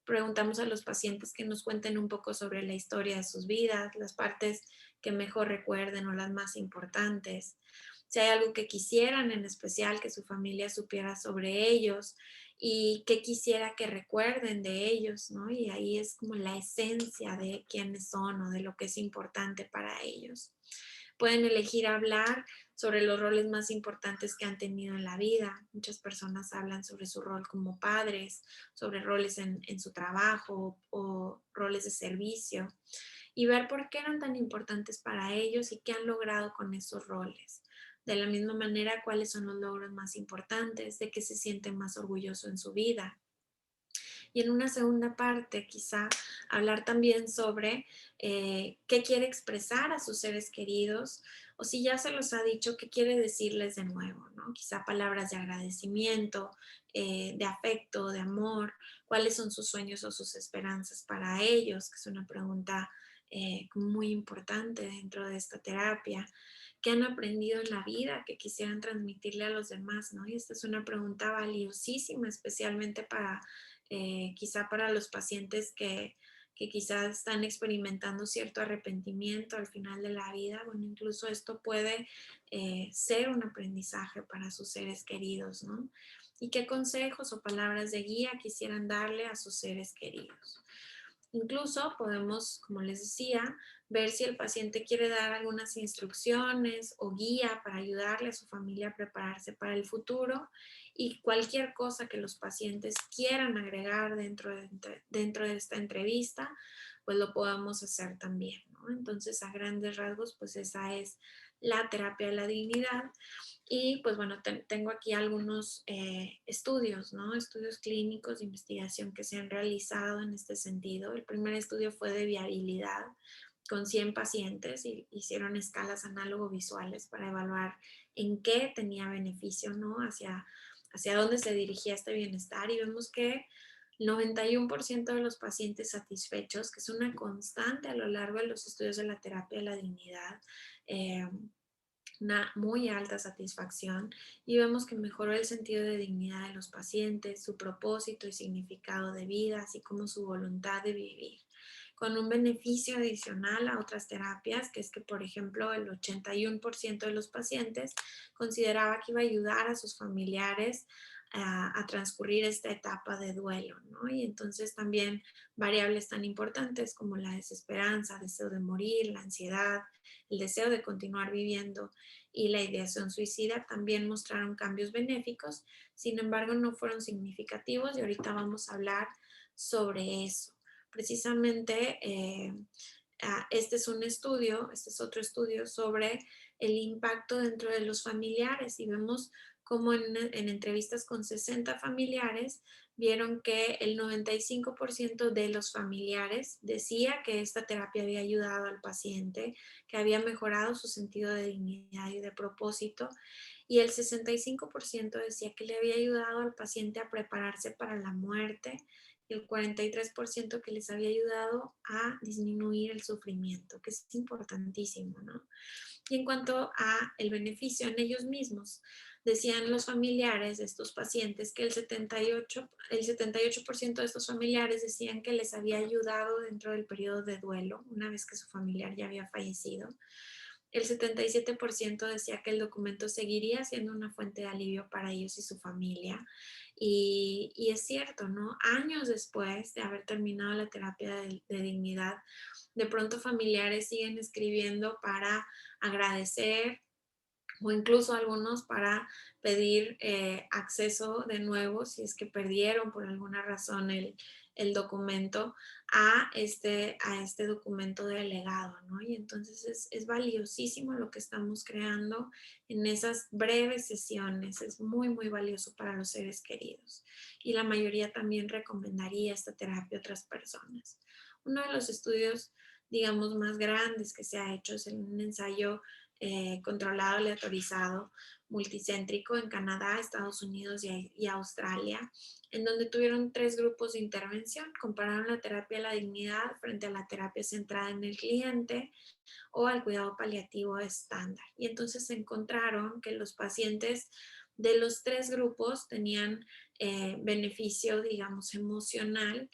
Preguntamos a los pacientes que nos cuenten un poco sobre la historia de sus vidas, las partes que mejor recuerden o las más importantes. Si hay algo que quisieran en especial que su familia supiera sobre ellos y qué quisiera que recuerden de ellos, ¿no? Y ahí es como la esencia de quiénes son o de lo que es importante para ellos. Pueden elegir hablar sobre los roles más importantes que han tenido en la vida. Muchas personas hablan sobre su rol como padres, sobre roles en su trabajo o roles de servicio y ver por qué eran tan importantes para ellos y qué han logrado con esos roles. De la misma manera, cuáles son los logros más importantes, de qué se siente más orgulloso en su vida. Y en una segunda parte, quizá hablar también sobre qué quiere expresar a sus seres queridos o si ya se los ha dicho, qué quiere decirles de nuevo, ¿no? Quizá palabras de agradecimiento, de afecto, de amor, cuáles son sus sueños o sus esperanzas para ellos, que es una pregunta muy importante dentro de esta terapia. ¿Qué han aprendido en la vida que quisieran transmitirle a los demás, ¿no? Y esta es una pregunta valiosísima, especialmente para quizá para los pacientes que quizás están experimentando cierto arrepentimiento al final de la vida. Bueno, incluso esto puede ser un aprendizaje para sus seres queridos, ¿no? ¿Y qué consejos o palabras de guía quisieran darle a sus seres queridos? Incluso podemos, como les decía, ver si el paciente quiere dar algunas instrucciones o guía para ayudarle a su familia a prepararse para el futuro y cualquier cosa que los pacientes quieran agregar dentro de esta entrevista, pues lo podamos hacer también, ¿no? Entonces, a grandes rasgos, pues esa es la terapia de la dignidad. Y pues bueno, tengo aquí algunos estudios, ¿no? Estudios clínicos de investigación que se han realizado en este sentido. El primer estudio fue de viabilidad con 100 pacientes y hicieron escalas análogo-visuales para evaluar en qué tenía beneficio, ¿no? Hacia dónde se dirigía este bienestar y vemos que el 91% de los pacientes satisfechos, que es una constante a lo largo de los estudios de la terapia de la dignidad, eh, una muy alta satisfacción y vemos que mejoró el sentido de dignidad de los pacientes, su propósito y significado de vida, así como su voluntad de vivir, con un beneficio adicional a otras terapias, que es que, por ejemplo, el 81% de los pacientes consideraba que iba a ayudar a sus familiares a transcurrir esta etapa de duelo, ¿no? Y entonces también variables tan importantes como la desesperanza, deseo de morir, la ansiedad, el deseo de continuar viviendo y la ideación suicida también mostraron cambios benéficos, sin embargo no fueron significativos y ahorita vamos a hablar sobre eso. Precisamente este es un estudio, este es otro estudio sobre el impacto dentro de los familiares y vemos como en entrevistas con 60 familiares vieron que el 95% de los familiares decía que esta terapia había ayudado al paciente, que había mejorado su sentido de dignidad y de propósito, y el 65% decía que le había ayudado al paciente a prepararse para la muerte y el 43% que les había ayudado a disminuir el sufrimiento, que es importantísimo, ¿no? Y en cuanto a el beneficio en ellos mismos, decían los familiares de estos pacientes que el 78% de estos familiares decían que les había ayudado dentro del periodo de duelo, una vez que su familiar ya había fallecido. El 77% decía que el documento seguiría siendo una fuente de alivio para ellos y su familia. Y es cierto, ¿no? Años después de haber terminado la terapia de dignidad, de pronto familiares siguen escribiendo para agradecer o incluso algunos para pedir acceso de nuevo si es que perdieron por alguna razón el documento a este documento de legado, ¿no? Y entonces es valiosísimo lo que estamos creando en esas breves sesiones, es muy, muy valioso para los seres queridos. Y la mayoría también recomendaría esta terapia a otras personas. Uno de los estudios, digamos, más grandes que se ha hecho es un ensayo controlado, aleatorizado, multicéntrico en Canadá, Estados Unidos y Australia, en donde tuvieron 3 grupos de intervención. Compararon la terapia de la dignidad frente a la terapia centrada en el cliente o al cuidado paliativo estándar. Y entonces se encontraron que los pacientes de los 3 grupos tenían beneficio, digamos, emocional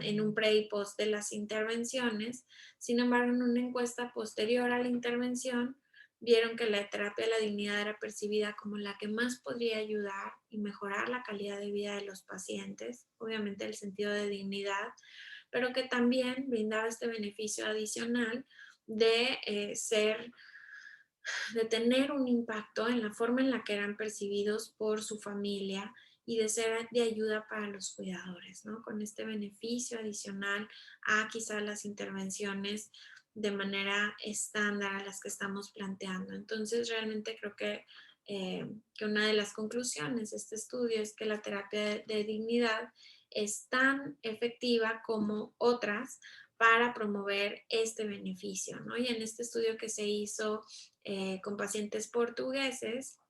en un pre y post de las intervenciones. Sin embargo, en una encuesta posterior a la intervención, vieron que la terapia de la dignidad era percibida como la que más podría ayudar y mejorar la calidad de vida de los pacientes, obviamente el sentido de dignidad, pero que también brindaba este beneficio adicional de de tener un impacto en la forma en la que eran percibidos por su familia y de ser de ayuda para los cuidadores, ¿no? Con este beneficio adicional a quizás las intervenciones de manera estándar a las que estamos planteando. Entonces, realmente creo que una de las conclusiones de este estudio es que la terapia de dignidad es tan efectiva como otras para promover este beneficio, ¿no? Y en este estudio que se hizo con pacientes portugueses,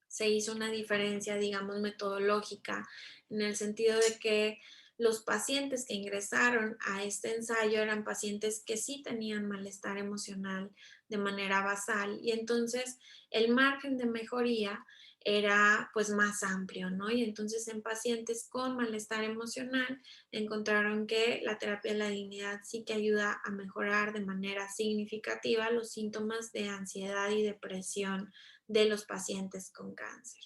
se hizo una diferencia, digamos, metodológica, en el sentido de que los pacientes que ingresaron a este ensayo eran pacientes que sí tenían malestar emocional de manera basal y entonces el margen de mejoría era pues más amplio, ¿no? Y entonces en pacientes con malestar emocional encontraron que la terapia de la dignidad sí que ayuda a mejorar de manera significativa los síntomas de ansiedad y depresión de los pacientes con cáncer.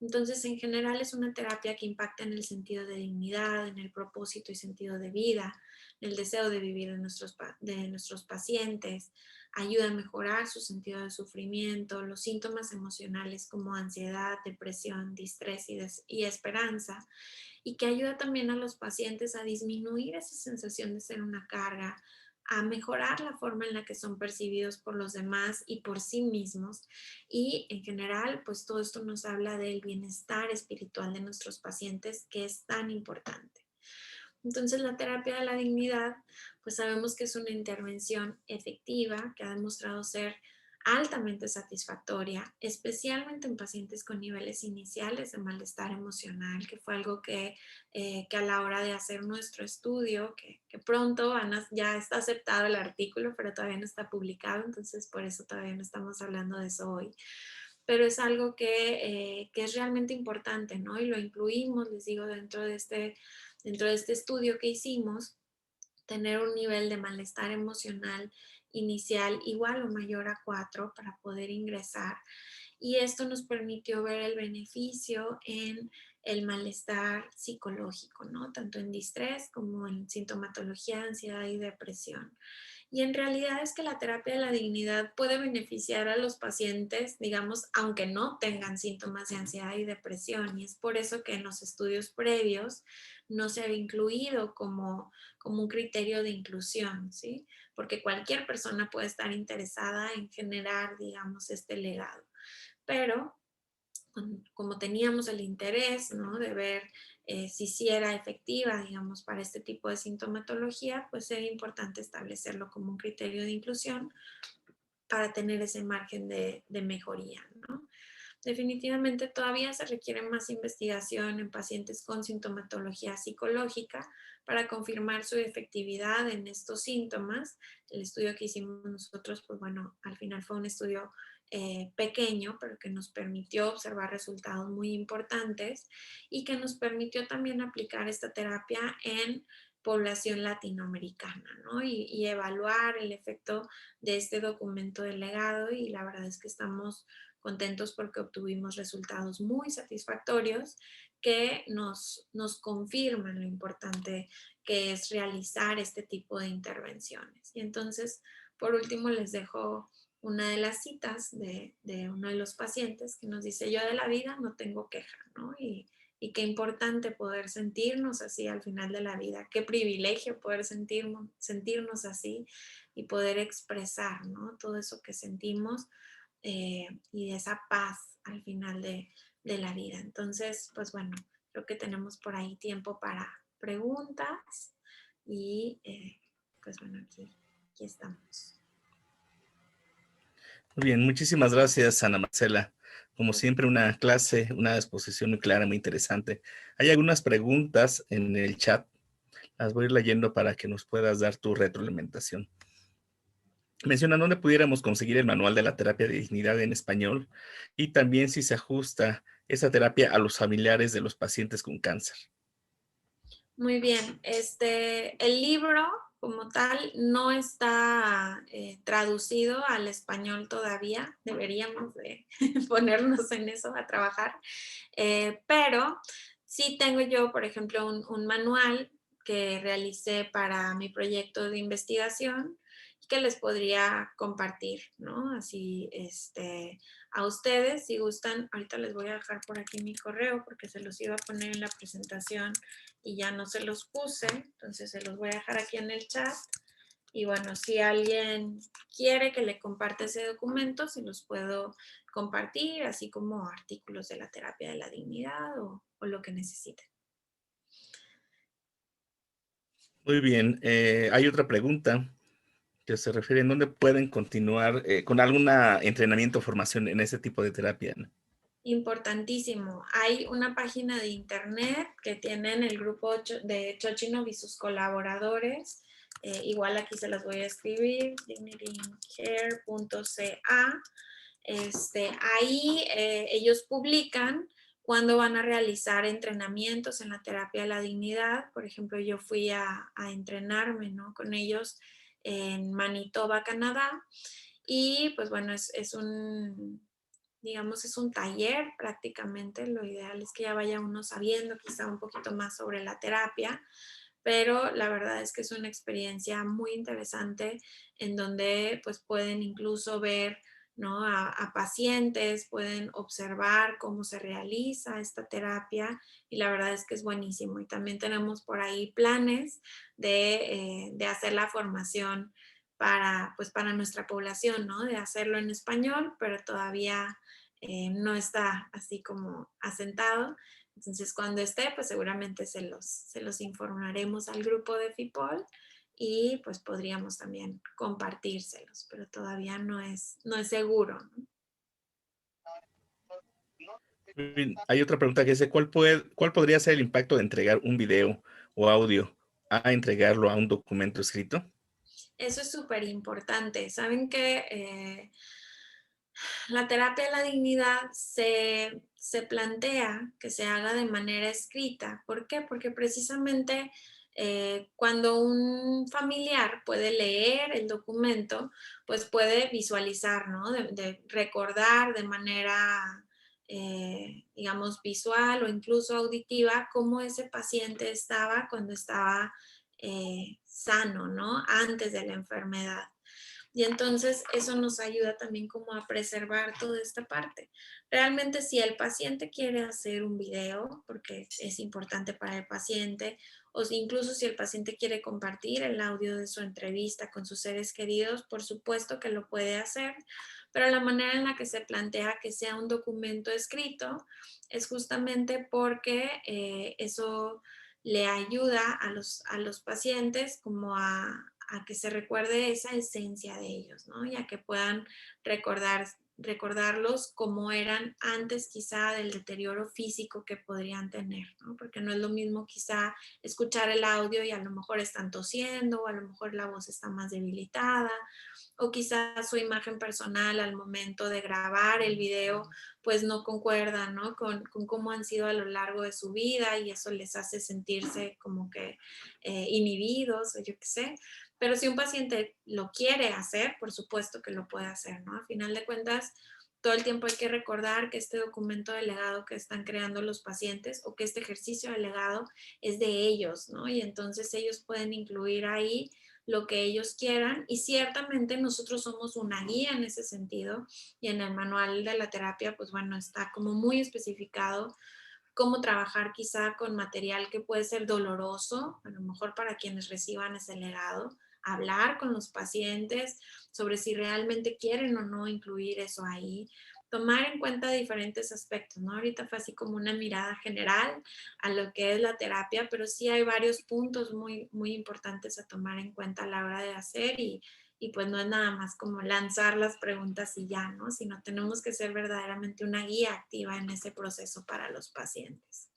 Entonces, en general es una terapia que impacta en el sentido de dignidad, en el propósito y sentido de vida, en el deseo de vivir de nuestros pacientes, ayuda a mejorar su sentido de sufrimiento, los síntomas emocionales como ansiedad, depresión, distrés y esperanza, y que ayuda también a los pacientes a disminuir esa sensación de ser una carga, a mejorar la forma en la que son percibidos por los demás y por sí mismos. Y en general, pues todo esto nos habla del bienestar espiritual de nuestros pacientes, que es tan importante. Entonces, la terapia de la dignidad, pues sabemos que es una intervención efectiva que ha demostrado ser altamente satisfactoria, especialmente en pacientes con niveles iniciales de malestar emocional, que fue algo que a la hora de hacer nuestro estudio, que pronto ya está aceptado el artículo, pero todavía no está publicado, entonces por eso todavía no estamos hablando de eso hoy. Pero es algo que es realmente importante, ¿no? Y lo incluimos, les digo, dentro de este estudio que hicimos, tener un nivel de malestar emocional inicial igual o mayor a 4 para poder ingresar. Y esto nos permitió ver el beneficio en el malestar psicológico, ¿no? Tanto en distrés como en sintomatología de ansiedad y depresión. Y en realidad es que la terapia de la dignidad puede beneficiar a los pacientes, digamos, aunque no tengan síntomas de ansiedad y depresión. Y es por eso que en los estudios previos no se había incluido como un criterio de inclusión, ¿sí? Porque cualquier persona puede estar interesada en generar, digamos, este legado. Pero como teníamos el interés, ¿no? De ver si sí era efectiva, digamos, para este tipo de sintomatología, pues era importante establecerlo como un criterio de inclusión para tener ese margen de mejoría, ¿no? Definitivamente todavía se requiere más investigación en pacientes con sintomatología psicológica para confirmar su efectividad en estos síntomas. El estudio que hicimos nosotros, pues bueno, al final fue un estudio pequeño, pero que nos permitió observar resultados muy importantes y que nos permitió también aplicar esta terapia en población latinoamericana, ¿no? Y evaluar el efecto de este documento del legado y la verdad es que estamos contentos porque obtuvimos resultados muy satisfactorios que nos confirman lo importante que es realizar este tipo de intervenciones. Y entonces, por último, les dejo una de las citas de uno de los pacientes que nos dice, yo de la vida no tengo queja, ¿no? Y qué importante poder sentirnos así al final de la vida, qué privilegio poder sentirnos así y poder expresar, ¿no? Todo eso que sentimos y esa paz al final de la vida. Entonces, pues bueno, creo que tenemos por ahí tiempo para preguntas y pues bueno, aquí estamos. Muy bien, muchísimas gracias, Ana Marcela. Como siempre, una clase, una exposición muy clara, muy interesante. Hay algunas preguntas en el chat. Las voy a ir leyendo para que nos puedas dar tu retroalimentación. Menciona dónde pudiéramos conseguir el manual de la terapia de dignidad en español y también si se ajusta esa terapia a los familiares de los pacientes con cáncer. Muy bien, el libro como tal no está traducido al español todavía, deberíamos de ponernos en eso a trabajar, pero sí tengo yo, por ejemplo, un manual que realicé para mi proyecto de investigación que les podría compartir, ¿no? Así, a ustedes, si gustan, ahorita les voy a dejar por aquí mi correo porque se los iba a poner en la presentación y ya no se los puse, entonces se los voy a dejar aquí en el chat. Y bueno, si alguien quiere que le comparte ese documento, se los puedo compartir, así como artículos de la terapia de la dignidad o lo que necesiten. Muy bien, hay otra pregunta que se refiere en dónde pueden continuar con algún entrenamiento o formación en ese tipo de terapia, ¿no? Importantísimo. Hay una página de internet que tienen el grupo de Chochino y sus colaboradores. Igual aquí se las voy a escribir, dignitycare.ca. Ahí ellos publican cuándo van a realizar entrenamientos en la terapia de la dignidad. Por ejemplo, yo fui a entrenarme, ¿no? Con ellos en Manitoba, Canadá. Y pues bueno, digamos, es un taller prácticamente. Lo ideal es que ya vaya uno sabiendo quizá un poquito más sobre la terapia, pero la verdad es que es una experiencia muy interesante en donde pues pueden incluso ver ¿no? A pacientes, pueden observar cómo se realiza esta terapia y la verdad es que es buenísimo. Y también tenemos por ahí planes de hacer la formación para, pues, para nuestra población, ¿no? De hacerlo en español, pero todavía no está así como asentado. Entonces, cuando esté, pues seguramente se los informaremos al grupo de FIPOL y pues podríamos también compartírselos, pero todavía no es seguro, ¿no? Muy bien. Hay otra pregunta que dice, ¿cuál podría ser el impacto de entregar un video o audio a entregarlo a un documento escrito? Eso es súper importante. Saben que la terapia de la dignidad se plantea que se haga de manera escrita. ¿Por qué? Porque precisamente cuando un familiar puede leer el documento, pues puede visualizar, ¿no? De recordar de manera, digamos, visual o incluso auditiva cómo ese paciente estaba cuando estaba sano, ¿no? Antes de la enfermedad. Y entonces eso nos ayuda también como a preservar toda esta parte. Realmente si el paciente quiere hacer un video, porque es importante para el paciente, o si incluso si el paciente quiere compartir el audio de su entrevista con sus seres queridos, por supuesto que lo puede hacer, pero la manera en la que se plantea que sea un documento escrito es justamente porque eso le ayuda a los pacientes como a que se recuerde esa esencia de ellos, ¿no? Y a que puedan recordarlos como eran antes quizá del deterioro físico que podrían tener, ¿no? Porque no es lo mismo quizá escuchar el audio y a lo mejor están tosiendo, o a lo mejor la voz está más debilitada, o quizás su imagen personal al momento de grabar el video pues no concuerda, ¿no? Con cómo han sido a lo largo de su vida y eso les hace sentirse como que inhibidos o yo qué sé. Pero si un paciente lo quiere hacer, por supuesto que lo puede hacer, ¿no? A final de cuentas, todo el tiempo hay que recordar que este documento de legado que están creando los pacientes o que este ejercicio de legado es de ellos, ¿no? Y entonces ellos pueden incluir ahí lo que ellos quieran y ciertamente nosotros somos una guía en ese sentido y en el manual de la terapia, pues bueno, está como muy especificado cómo trabajar quizá con material que puede ser doloroso, a lo mejor para quienes reciban ese legado, hablar con los pacientes sobre si realmente quieren o no incluir eso ahí, tomar en cuenta diferentes aspectos, ¿no? Ahorita fue así como una mirada general a lo que es la terapia, pero sí hay varios puntos muy importantes a tomar en cuenta a la hora de hacer y pues no es nada más como lanzar las preguntas y ya, ¿no? Sino tenemos que ser verdaderamente una guía activa en ese proceso para los pacientes.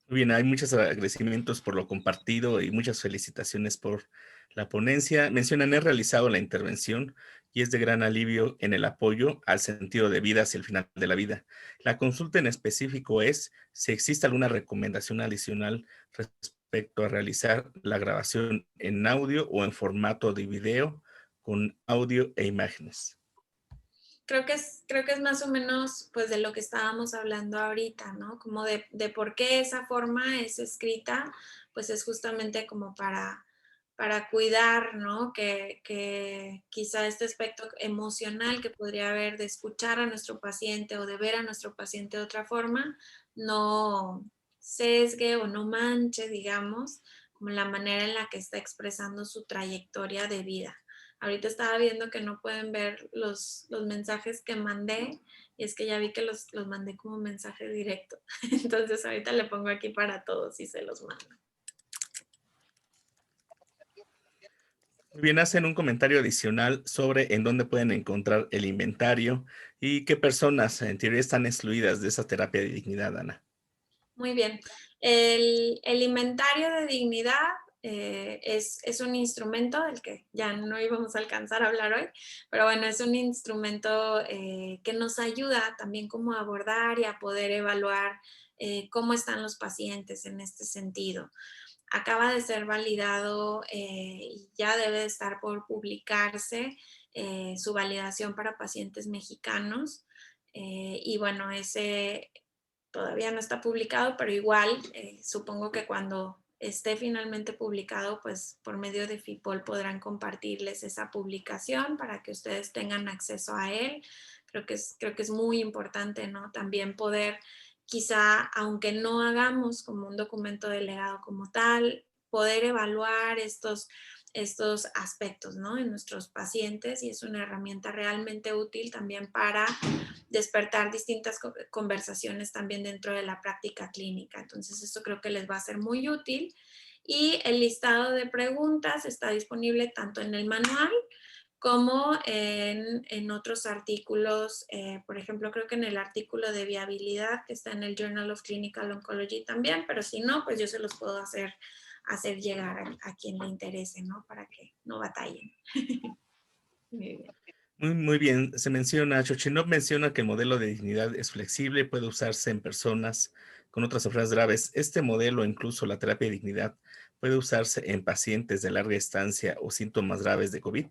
Muy bien, hay muchos agradecimientos por lo compartido y muchas felicitaciones por la ponencia. Mencionan, he realizado la intervención y es de gran alivio en el apoyo al sentido de vida hacia el final de la vida. La consulta en específico es si existe alguna recomendación adicional respecto a realizar la grabación en audio o en formato de video con audio e imágenes. Creo que es más o menos pues de lo que estábamos hablando ahorita, ¿no? Como de por qué esa forma es escrita, pues es justamente como para cuidar, ¿no? Que quizá este aspecto emocional que podría haber de escuchar a nuestro paciente o de ver a nuestro paciente de otra forma, no sesgue o no manche, digamos, como la manera en la que está expresando su trayectoria de vida. Ahorita estaba viendo que no pueden ver los mensajes que mandé y es que ya vi que los mandé como mensaje directo. Entonces ahorita le pongo aquí para todos y se los mando. Muy bien, hacen un comentario adicional sobre en dónde pueden encontrar el inventario y qué personas en teoría están excluidas de esa terapia de dignidad, Ana. Muy bien. El inventario de dignidad es un instrumento del que ya no íbamos a alcanzar a hablar hoy, pero bueno, es un instrumento que nos ayuda también como a abordar y a poder evaluar cómo están los pacientes en este sentido. Acaba de ser validado y ya debe de estar por publicarse su validación para pacientes mexicanos. Y bueno, ese todavía no está publicado, pero igual supongo que cuando esté finalmente publicado, pues por medio de FIPOL podrán compartirles esa publicación para que ustedes tengan acceso a él. Creo que es muy importante, ¿no? También poder, quizá, aunque no hagamos como un documento delegado como tal, poder evaluar estos aspectos, ¿no? En nuestros pacientes, y es una herramienta realmente útil también para despertar distintas conversaciones también dentro de la práctica clínica. Entonces, esto creo que les va a ser muy útil. Y el listado de preguntas está disponible tanto en el manual como en otros artículos. Por ejemplo, creo que en el artículo de viabilidad que está en el Journal of Clinical Oncology también, pero si no, pues yo se los puedo hacer llegar a quien le interese, ¿no? Para que no batallen. Muy bien. Muy bien, Chochinov menciona que el modelo de dignidad es flexible, puede usarse en personas con otras enfermedades graves. Este modelo, incluso la terapia de dignidad, puede usarse en pacientes de larga estancia o síntomas graves de COVID.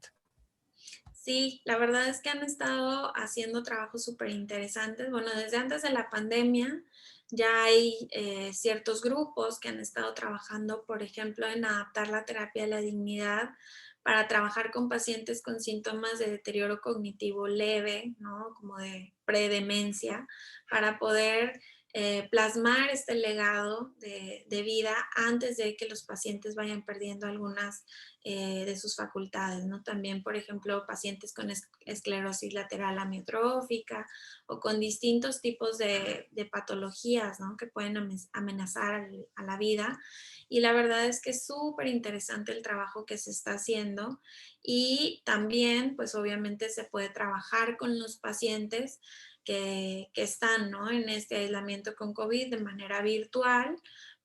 Sí, la verdad es que han estado haciendo trabajos súper interesantes. Bueno, desde antes de la pandemia ya hay ciertos grupos que han estado trabajando, por ejemplo, en adaptar la terapia de la dignidad para trabajar con pacientes con síntomas de deterioro cognitivo leve, ¿no? Como de predemencia, para poder plasmar este legado de vida antes de que los pacientes vayan perdiendo algunas de sus facultades, ¿no? También, por ejemplo, pacientes con esclerosis lateral amiotrófica o con distintos tipos de patologías, ¿no? Que pueden amenazar a la vida. Y la verdad es que es súper interesante el trabajo que se está haciendo, y también, pues obviamente se puede trabajar con los pacientes que están, ¿no? En este aislamiento con COVID de manera virtual,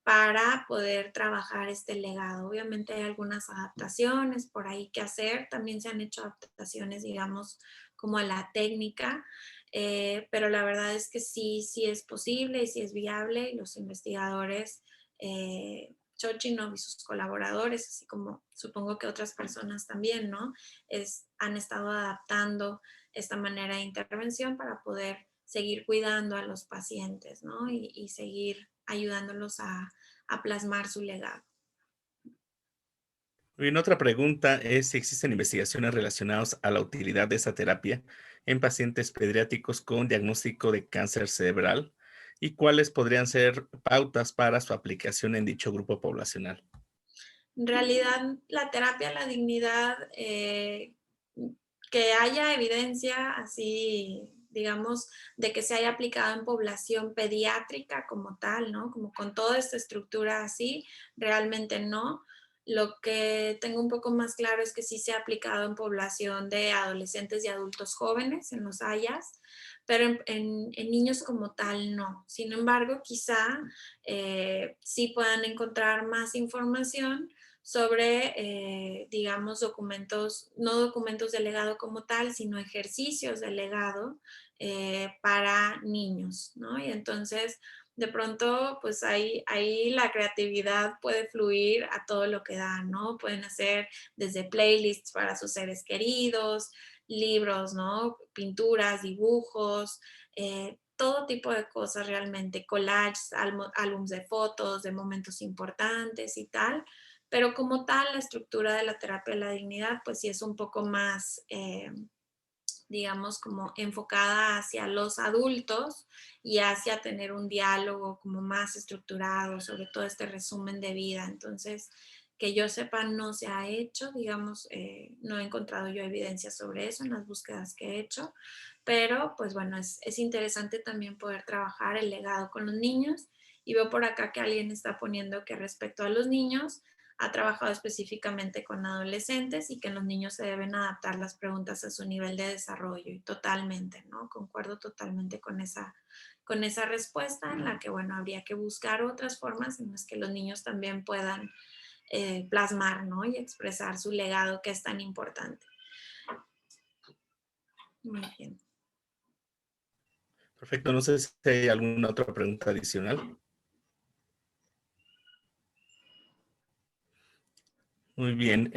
para poder trabajar este legado. Obviamente hay algunas adaptaciones por ahí que hacer, también se han hecho adaptaciones, digamos, como a la técnica, pero la verdad es que sí es posible y sí es viable, y los investigadores, Chochinov y sus colaboradores, así como supongo que otras personas también, ¿no? Han estado adaptando esta manera de intervención para poder seguir cuidando a los pacientes, ¿no? Y seguir ayudándolos a plasmar su legado. Bien, otra pregunta es si existen investigaciones relacionadas a la utilidad de esta terapia en pacientes pediátricos con diagnóstico de cáncer cerebral y cuáles podrían ser pautas para su aplicación en dicho grupo poblacional. En realidad, la terapia a la dignidad, que haya evidencia así, digamos, de que se haya aplicado en población pediátrica como tal, ¿no? Como con toda esta estructura así, realmente no. Lo que tengo un poco más claro es que sí se ha aplicado en población de adolescentes y adultos jóvenes, en los AYAS, pero en niños como tal no. Sin embargo, quizá sí puedan encontrar más información sobre, digamos, documentos, no documentos de legado como tal, sino ejercicios de legado para niños, ¿no? Y entonces, de pronto, pues ahí la creatividad puede fluir a todo lo que da, ¿no? Pueden hacer desde playlists para sus seres queridos, libros, ¿no? Pinturas, dibujos, todo tipo de cosas realmente, collages, álbums de fotos, de momentos importantes y tal. Pero como tal, la estructura de la terapia de la dignidad, pues sí es un poco más, digamos, como enfocada hacia los adultos y hacia tener un diálogo como más estructurado sobre todo este resumen de vida. Entonces, que yo sepa, no se ha hecho, digamos, no he encontrado yo evidencia sobre eso en las búsquedas que he hecho, pero pues bueno, es interesante también poder trabajar el legado con los niños. Y veo por acá que alguien está poniendo que respecto a los niños, ha trabajado específicamente con adolescentes y que en los niños se deben adaptar las preguntas a su nivel de desarrollo. Y totalmente, ¿no? Concuerdo totalmente con esa respuesta, en la que, bueno, habría que buscar otras formas en las que los niños también puedan plasmar, ¿no? Y expresar su legado, que es tan importante. Muy bien. Perfecto, no sé si hay alguna otra pregunta adicional. Muy bien,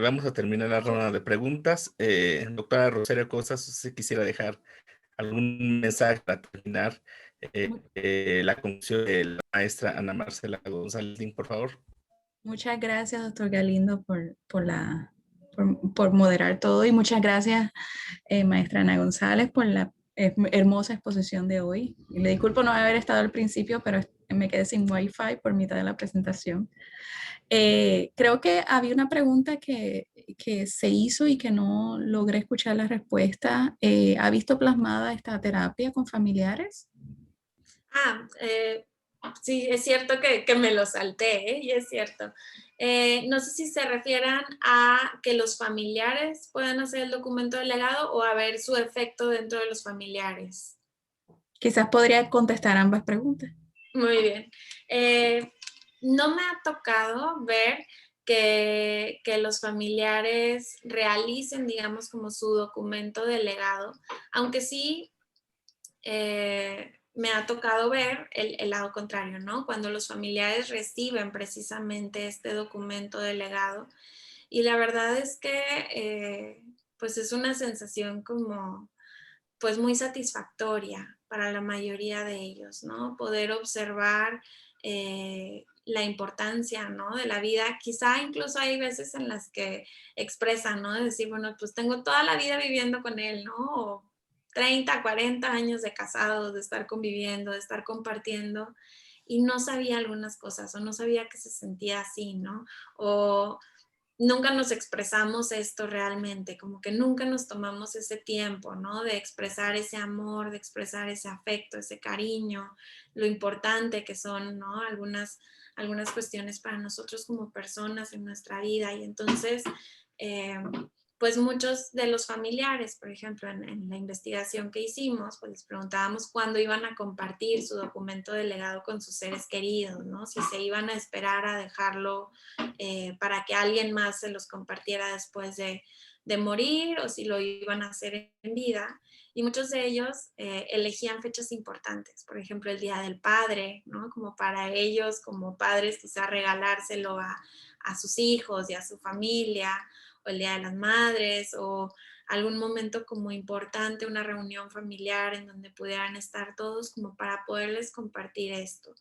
vamos a terminar la ronda de preguntas. Doctora Rosario Cosas, si quisiera dejar algún mensaje para terminar la conclusión de la maestra Ana Marcela González, por favor. Muchas gracias, doctor Galindo, por moderar todo y muchas gracias, maestra Ana González, por la hermosa exposición de hoy. Y le disculpo no haber estado al principio, pero me quedé sin wifi por mitad de la presentación. Creo que había una pregunta que se hizo y que no logré escuchar la respuesta. ¿Ha visto plasmada esta terapia con familiares? Sí, es cierto que me lo salté, ¿eh? Y es cierto. No sé si se refieran a que los familiares puedan hacer el documento del legado o a ver su efecto dentro de los familiares. Quizás podría contestar ambas preguntas. Muy bien. No me ha tocado ver que los familiares realicen, digamos, como su documento de legado, aunque sí me ha tocado ver el lado contrario, ¿no? Cuando los familiares reciben precisamente este documento de legado. Y la verdad es que, pues es una sensación como, pues muy satisfactoria para la mayoría de ellos, ¿no? Poder observar la importancia, ¿no? De la vida. Quizá incluso hay veces en las que expresan, ¿no? De decir, bueno, pues tengo toda la vida viviendo con él, ¿no? O 30, 40 años de casados, de estar conviviendo, de estar compartiendo, y no sabía algunas cosas, o no sabía que se sentía así, ¿no? O nunca nos expresamos esto realmente, como que nunca nos tomamos ese tiempo, ¿no? De expresar ese amor, de expresar ese afecto, ese cariño, lo importante que son, ¿no? Algunas cuestiones para nosotros como personas en nuestra vida. Y entonces, pues muchos de los familiares, por ejemplo, en la investigación que hicimos, pues les preguntábamos cuándo iban a compartir su documento de legado con sus seres queridos, ¿no? Si se iban a esperar a dejarlo para que alguien más se los compartiera después de morir o si lo iban a hacer en vida. Y muchos de ellos elegían fechas importantes, por ejemplo, el Día del Padre, ¿no? Como para ellos, como padres, quizá regalárselo a sus hijos y a su familia, o el Día de las Madres, o algún momento como importante, una reunión familiar en donde pudieran estar todos como para poderles compartir esto.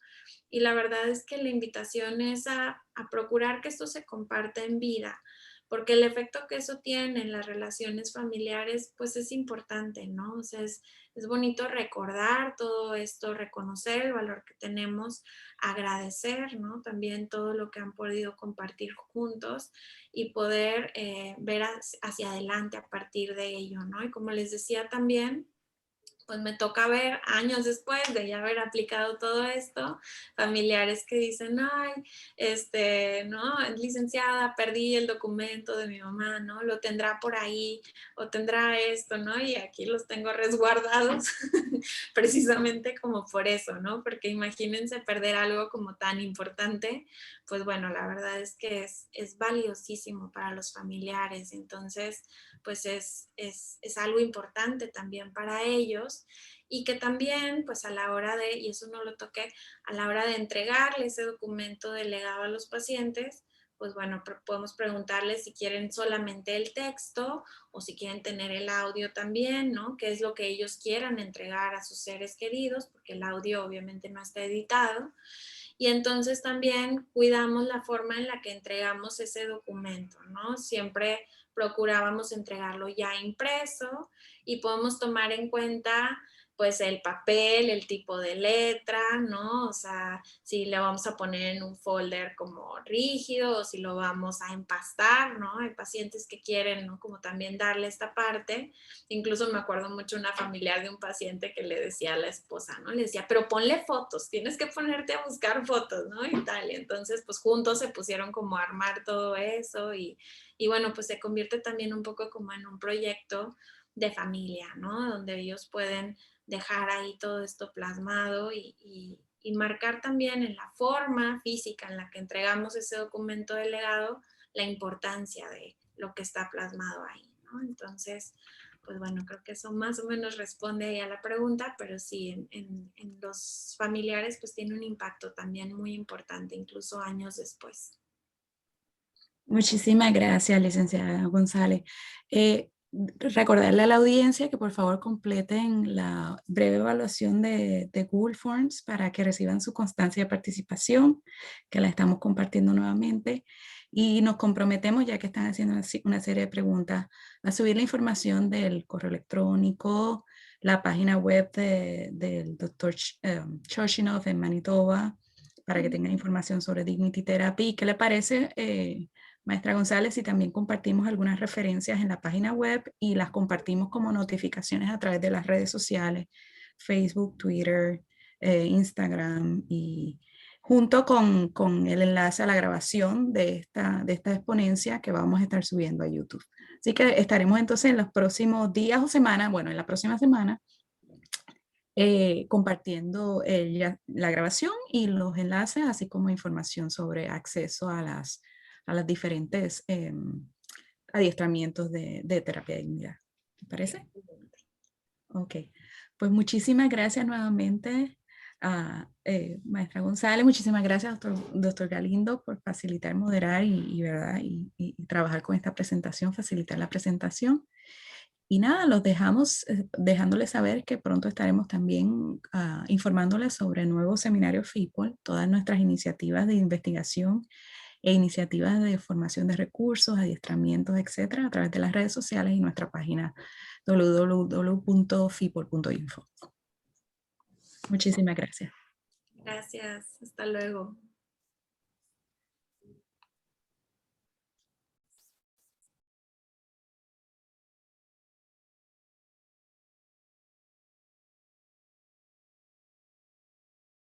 Y la verdad es que la invitación es a procurar que esto se comparta en vida, porque el efecto que eso tiene en las relaciones familiares, pues es importante, ¿no? O sea, es bonito recordar todo esto, reconocer el valor que tenemos, agradecer, ¿no? También todo lo que han podido compartir juntos y poder ver hacia adelante a partir de ello, ¿no? Y como les decía también, pues me toca ver años después de ya haber aplicado todo esto, familiares que dicen, ay, no, licenciada, perdí el documento de mi mamá, ¿no? Lo tendrá por ahí o tendrá esto, ¿no? Y aquí los tengo resguardados precisamente como por eso, ¿no? Porque imagínense perder algo como tan importante, pues bueno, la verdad es que es valiosísimo para los familiares, entonces pues es algo importante también para ellos y que también pues a la hora de, y eso no lo toqué, a la hora de entregarle ese documento delegado a los pacientes, pues bueno, podemos preguntarles si quieren solamente el texto o si quieren tener el audio también, ¿no? Qué es lo que ellos quieran entregar a sus seres queridos, porque el audio obviamente no está editado. Y entonces también cuidamos la forma en la que entregamos ese documento, ¿no? Siempre procurábamos entregarlo ya impreso y podemos tomar en cuenta pues el papel, el tipo de letra, ¿no? O sea, si le vamos a poner en un folder como rígido o si lo vamos a empastar, ¿no? Hay pacientes que quieren, ¿no? Como también darle esta parte. Incluso me acuerdo mucho una familiar de un paciente que le decía a la esposa, ¿no? Le decía, pero ponle fotos, tienes que ponerte a buscar fotos, ¿no? Y tal. Y entonces, pues juntos se pusieron como a armar todo eso y bueno, pues se convierte también un poco como en un proyecto de familia, ¿no? Donde ellos pueden dejar ahí todo esto plasmado y marcar también en la forma física en la que entregamos ese documento de legado la importancia de lo que está plasmado ahí, ¿no? Entonces, pues bueno, creo que eso más o menos responde ahí a la pregunta, pero sí, en los familiares pues tiene un impacto también muy importante, incluso años después. Muchísimas gracias, licenciada González. recordarle a la audiencia que por favor completen la breve evaluación de Google Forms para que reciban su constancia de participación, que la estamos compartiendo nuevamente. Y nos comprometemos, ya que están haciendo una serie de preguntas, a subir la información del correo electrónico, la página web del Dr. Chochinov en Manitoba, para que tengan información sobre Dignity Therapy. ¿Qué le parece, maestra González, si también compartimos algunas referencias en la página web y las compartimos como notificaciones a través de las redes sociales, Facebook, Twitter, Instagram, y junto con el enlace a la grabación de esta exponencia que vamos a estar subiendo a YouTube? Así que estaremos entonces en los próximos días o semanas, bueno, en la próxima semana, compartiendo la grabación y los enlaces, así como información sobre acceso a las diferentes adiestramientos de terapia de dignidad. ¿Te parece? Ok. Pues muchísimas gracias nuevamente a maestra González. Muchísimas gracias, doctor Galindo, por facilitar, moderar ¿verdad? Y trabajar con esta presentación, facilitar la presentación. Y nada, los dejamos dejándoles saber que pronto estaremos también informándoles sobre nuevos seminarios FIPOL, todas nuestras iniciativas de investigación e iniciativas de formación de recursos, adiestramientos, etcétera, a través de las redes sociales y nuestra página www.fipol.info. Muchísimas gracias. Gracias. Hasta luego.